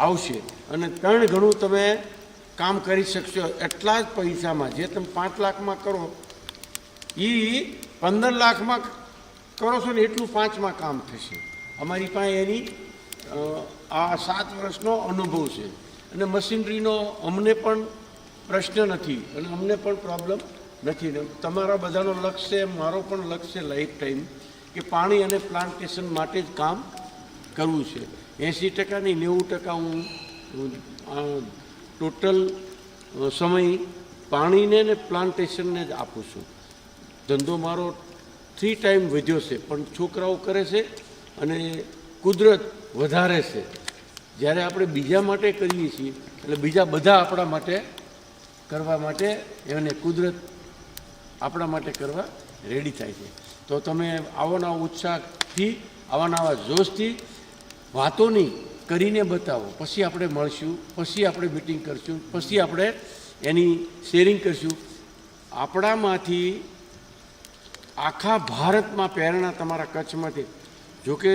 આવશે અને 3 ગણું તમે કામ કરી શકશો એટલા જ પૈસામાં. જે તમે 5 લાખમાં કરો એ 15 લાખમાં કરો છો ને એટલું 5માં કામ થશે. અમારી પાસે એની આ 7 વર્ષનો અનુભવ છે અને મશીનરીનો અમને પણ પ્રશ્ન નથી અને અમને પણ પ્રોબ્લેમ નથી. ને તમારા બધાનો લક્ષ્ય છે, મારો પણ લક્ષ્ય છે લાઈફ ટાઈમ કે પાણી અને પ્લાન્ટેશન માટે જ કામ કરવું છે. 80% નહીં 90% હું ટોટલ સમય પાણીને ને પ્લાન્ટેશનને જ આપું છું. ધંધો મારો 3 ટાઈમ વધ્યો છે, પણ છોકરાઓ કરે છે અને કુદરત વધારે છે. જ્યારે આપણે બીજા માટે કરીએ છીએ એટલે બીજા બધા આપણા માટે કરવા માટે એને કુદરત આપણા માટે કરવા રેડી થાય છે. તો તમે આવો નવા ઉત્સાહથી આવા નવા જોશથી વાતો નહીં કરીને બતાવો, પછી આપણે મળશું, પછી આપણે મિટિંગ કરશું, પછી આપણે એની શેરિંગ કરશું. આપણામાંથી આખા ભારતમાં પ્રેરણા તમારા કચ્છમાંથી, જોકે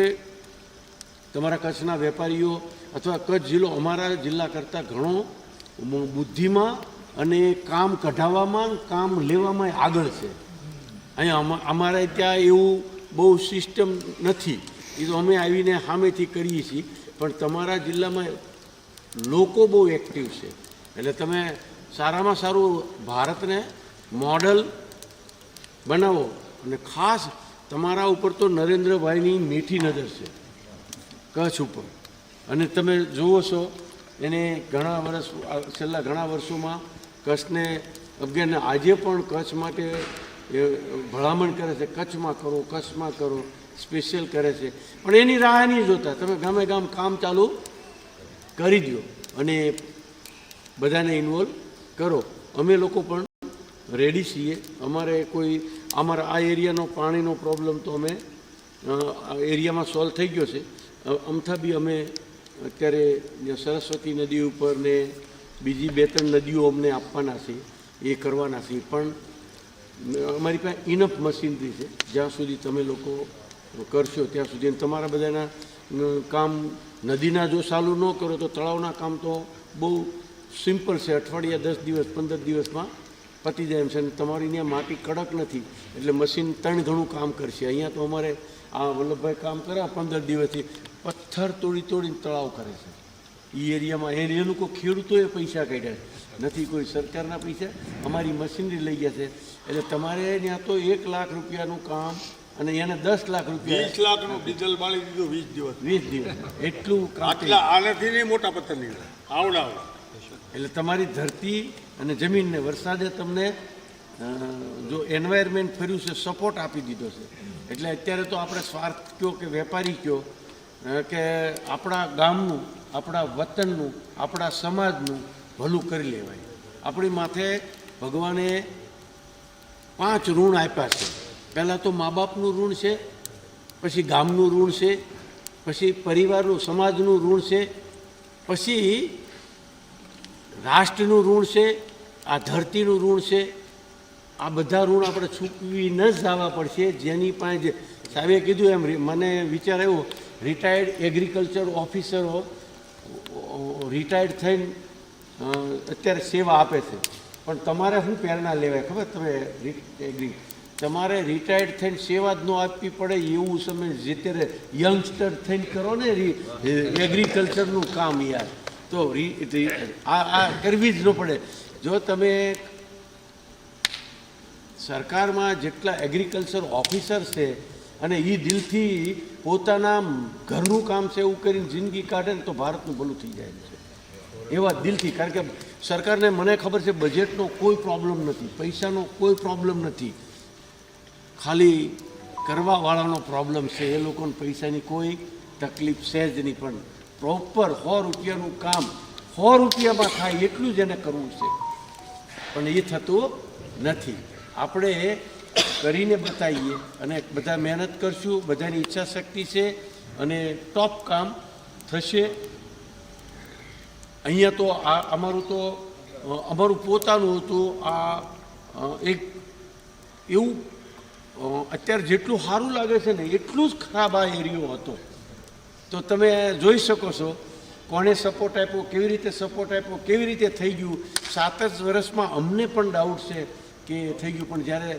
તમારા કચ્છના વેપારીઓ અથવા કચ્છ જિલ્લો અમારા જિલ્લા કરતાં ઘણો બુદ્ધિમાં અને કામ કઢાવવામાં કામ લેવામાં આગળ છે. અહીંયા અમારે ત્યાં એવું બહુ સિસ્ટમ નથી, એ તો અમે આવીને સામેથી કરીએ છીએ, પણ તમારા જિલ્લામાં લોકો બહુ એક્ટિવ છે. એટલે તમે સારામાં સારું ભારતને મોડલ બનાવો અને ખાસ તમારા ઉપર તો નરેન્દ્રભાઈની મીઠી નજર છે કચ્છ ઉપર. અને તમે જુઓ છો એને છેલ્લા ઘણા વર્ષોમાં કચ્છને અગિયારને આજે પણ કચ્છ માટે ભલામણ કરે છે, કચ્છમાં કરો, કચ્છમાં કરો, સ્પેશિયલ કરે છે. પણ એની રાહ નહીં જોતા, તમે ગામે ગામ કામ ચાલુ કરી દો અને બધાને ઇન્વોલ્વ કરો. અમે લોકો પણ રેડી છીએ. અમારે કોઈ અમારા આ એરિયાનો પાણીનો પ્રોબ્લેમ તો અમે એરિયામાં સોલ્વ થઈ ગયો છે. અમથા બી અમે અત્યારે સરસ્વતી નદી ઉપર ને બીજી 2-3 નદીઓ અમને આપવાના છે, એ કરવાના છે. પણ અમારી પાસે ઇનફ મશીનરી છે, જ્યાં સુધી તમે લોકો કરશો ત્યાં સુધી. તમારા બધાના કામ નદીના જો ચાલુ ન કરો તો તળાવના કામ તો બહુ સિમ્પલ છે, અઠવાડિયા 10 દિવસ 15 દિવસમાં પતી જાય એમ છે. અને તમારી ત્યાં માટી કડક નથી એટલે મશીન 3 ગણું કામ કરશે. અહીંયા તો અમારે આ વલ્લભભાઈ કામ કરે 15 દિવસથી પથ્થર તોડીને તળાવ કરે છે એ એરિયામાં. એ લોકો ખેડૂતોએ પૈસા કાઢ્યા નથી, કોઈ સરકારના પૈસા, અમારી મશીનરી લઈ ગયા છે. એટલે તમારે ત્યાં તો 1 લાખ રૂપિયાનું કામ અને એને 10 લાખ રૂપિયા, 20 લાખનું ડીઝલ બાળી દીધું 20 દિવસ એટલું આનાથી નહીં મોટા પથ્થર નહીં આવડા. એટલે તમારી ધરતી અને જમીનને વરસાદે તમને જો એન્વાયરમેન્ટ ફર્યું છે, સપોર્ટ આપી દીધો છે. એટલે અત્યારે તો આપણે સ્વાર્થ કયો કે વેપારી કયો કે આપણા ગામનું, આપણા વતનનું, આપણા સમાજનું ભલું કરી લેવાય. આપણી માથે ભગવાને 5 ઋણ આપ્યા છે. પહેલાં તો મા બાપનું ઋણ છે, પછી ગામનું ઋણ છે, પછી પરિવારનું સમાજનું ઋણ છે, પછી રાષ્ટ્રનું ઋણ છે, આ ધરતીનું ઋણ છે. આ બધા ઋણ આપણે ચૂકવીને જ જવા પડશે. જેની પાસે જે સાહેબે કીધું એમ મને વિચાર આવ્યો, રિટાયર્ડ એગ્રીકલ્ચર ઓફિસરો રિટાયર્ડ થઈને અત્યારે સેવા આપે છે, પણ તમારે શું પ્રેરણા લેવાય ખબર? તમે તમારે રિટાયર્ડ થઈને સેવા જ ન આપવી પડે એવું તમે જેત્યારે યંગસ્ટર થઈને કરો ને એગ્રીકલ્ચરનું કામ યાર, તો આ કરવી જ ન પડે. જો તમે સરકારમાં જેટલા એગ્રીકલ્ચર ઓફિસર છે અને એ દિલથી પોતાના ઘરનું કામ છે એવું કરીને જિંદગી કાઢે ને તો ભારતનું ભલું થઈ જાય છે એવા દિલથી. કારણ કે સરકારને મને ખબર છે બજેટનો કોઈ પ્રોબ્લેમ નથી, પૈસાનો કોઈ પ્રોબ્લેમ નથી, ખાલી કરવાવાળાનો પ્રોબ્લેમ છે. એ લોકોને પૈસાની કોઈ તકલીફ છે જ નહીં, પણ પ્રોપર 100 રૂપિયાનું કામ 100 રૂપિયામાં થાય એટલું જ એને કરવું છે, પણ એ થતું નથી. આપણે કરીને બતાવીએ અને બધા મહેનત કરશું, બધાની ઈચ્છા શક્તિ છે અને ટોપ કામ થશે. અહીંયા તો આ અમારું પોતાનું હતું. આ એક એવું અત્યારે જેટલું સારું લાગે છે ને એટલું જ ખરાબ આ એરિયો હતો. તો તમે જોઈ શકો છો કોણે સપોર્ટ આપ્યો, કેવી રીતે સપોર્ટ આપ્યો, કેવી રીતે થઈ ગયું. 7 જ વર્ષમાં અમને પણ ડાઉટ છે કે થઈ ગયું, પણ જ્યારે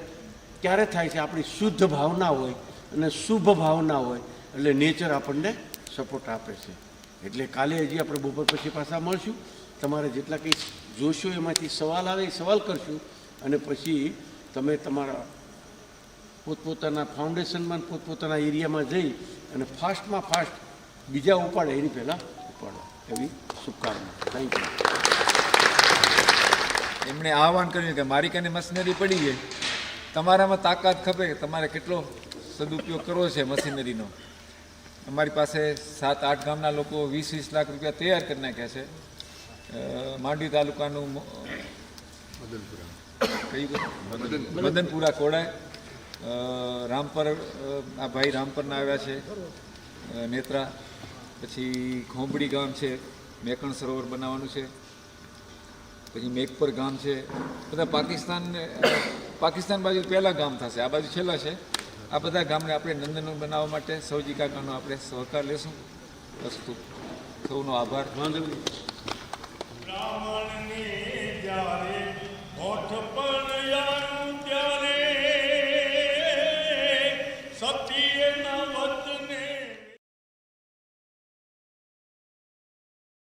ક્યારે થાય છે આપણી શુદ્ધ ભાવના હોય અને શુભ ભાવના હોય એટલે નેચર આપણને સપોર્ટ આપે છે. એટલે કાલે હજી આપણે બપોર પછી પાછા મળશું. તમારે જેટલા કંઈ જોશો એમાંથી સવાલ આવે એ સવાલ કરશું અને પછી તમે તમારા પોતપોતાના ફાઉન્ડેશનમાં પોતપોતાના એરિયામાં જઈ અને ફાસ્ટમાં ફાસ્ટ બીજા ઉપાડે એની પહેલાં ઉપાડો એવી શુભકામના. Thank you. એમણે આહવાન કર્યું કે મારી કાને મશીનરી પડી છે, તમારામાં તાકાત ખપે કે તમારે કેટલો સદુપયોગ કરવો છે મશીનરીનો. અમારી પાસે 7-8 ગામના લોકો 20-20 લાખ રૂપિયા તૈયાર કરી નાખ્યા છે. માંડવી તાલુકાનું મદનપુરા કોડાય, રામપર, આ ભાઈ રામપરના આવ્યા છે નેત્રા, પછી ખોંબડી ગામ છે, મેકણ સરોવર બનાવવાનું છે, પછી મેઘપર ગામ છે. બધા પાકિસ્તાન બાજુ પહેલાં ગામ થશે, આ બાજુ છેલ્લા છે. આ બધા ગામને આપણે નંદનવન બનાવવા માટે સૌજી કાકાનો આપણે સહકાર લેશું. વસ્તુ સૌનો આભાર. બ્રાહ્મણને જ્યારે હોઠ પર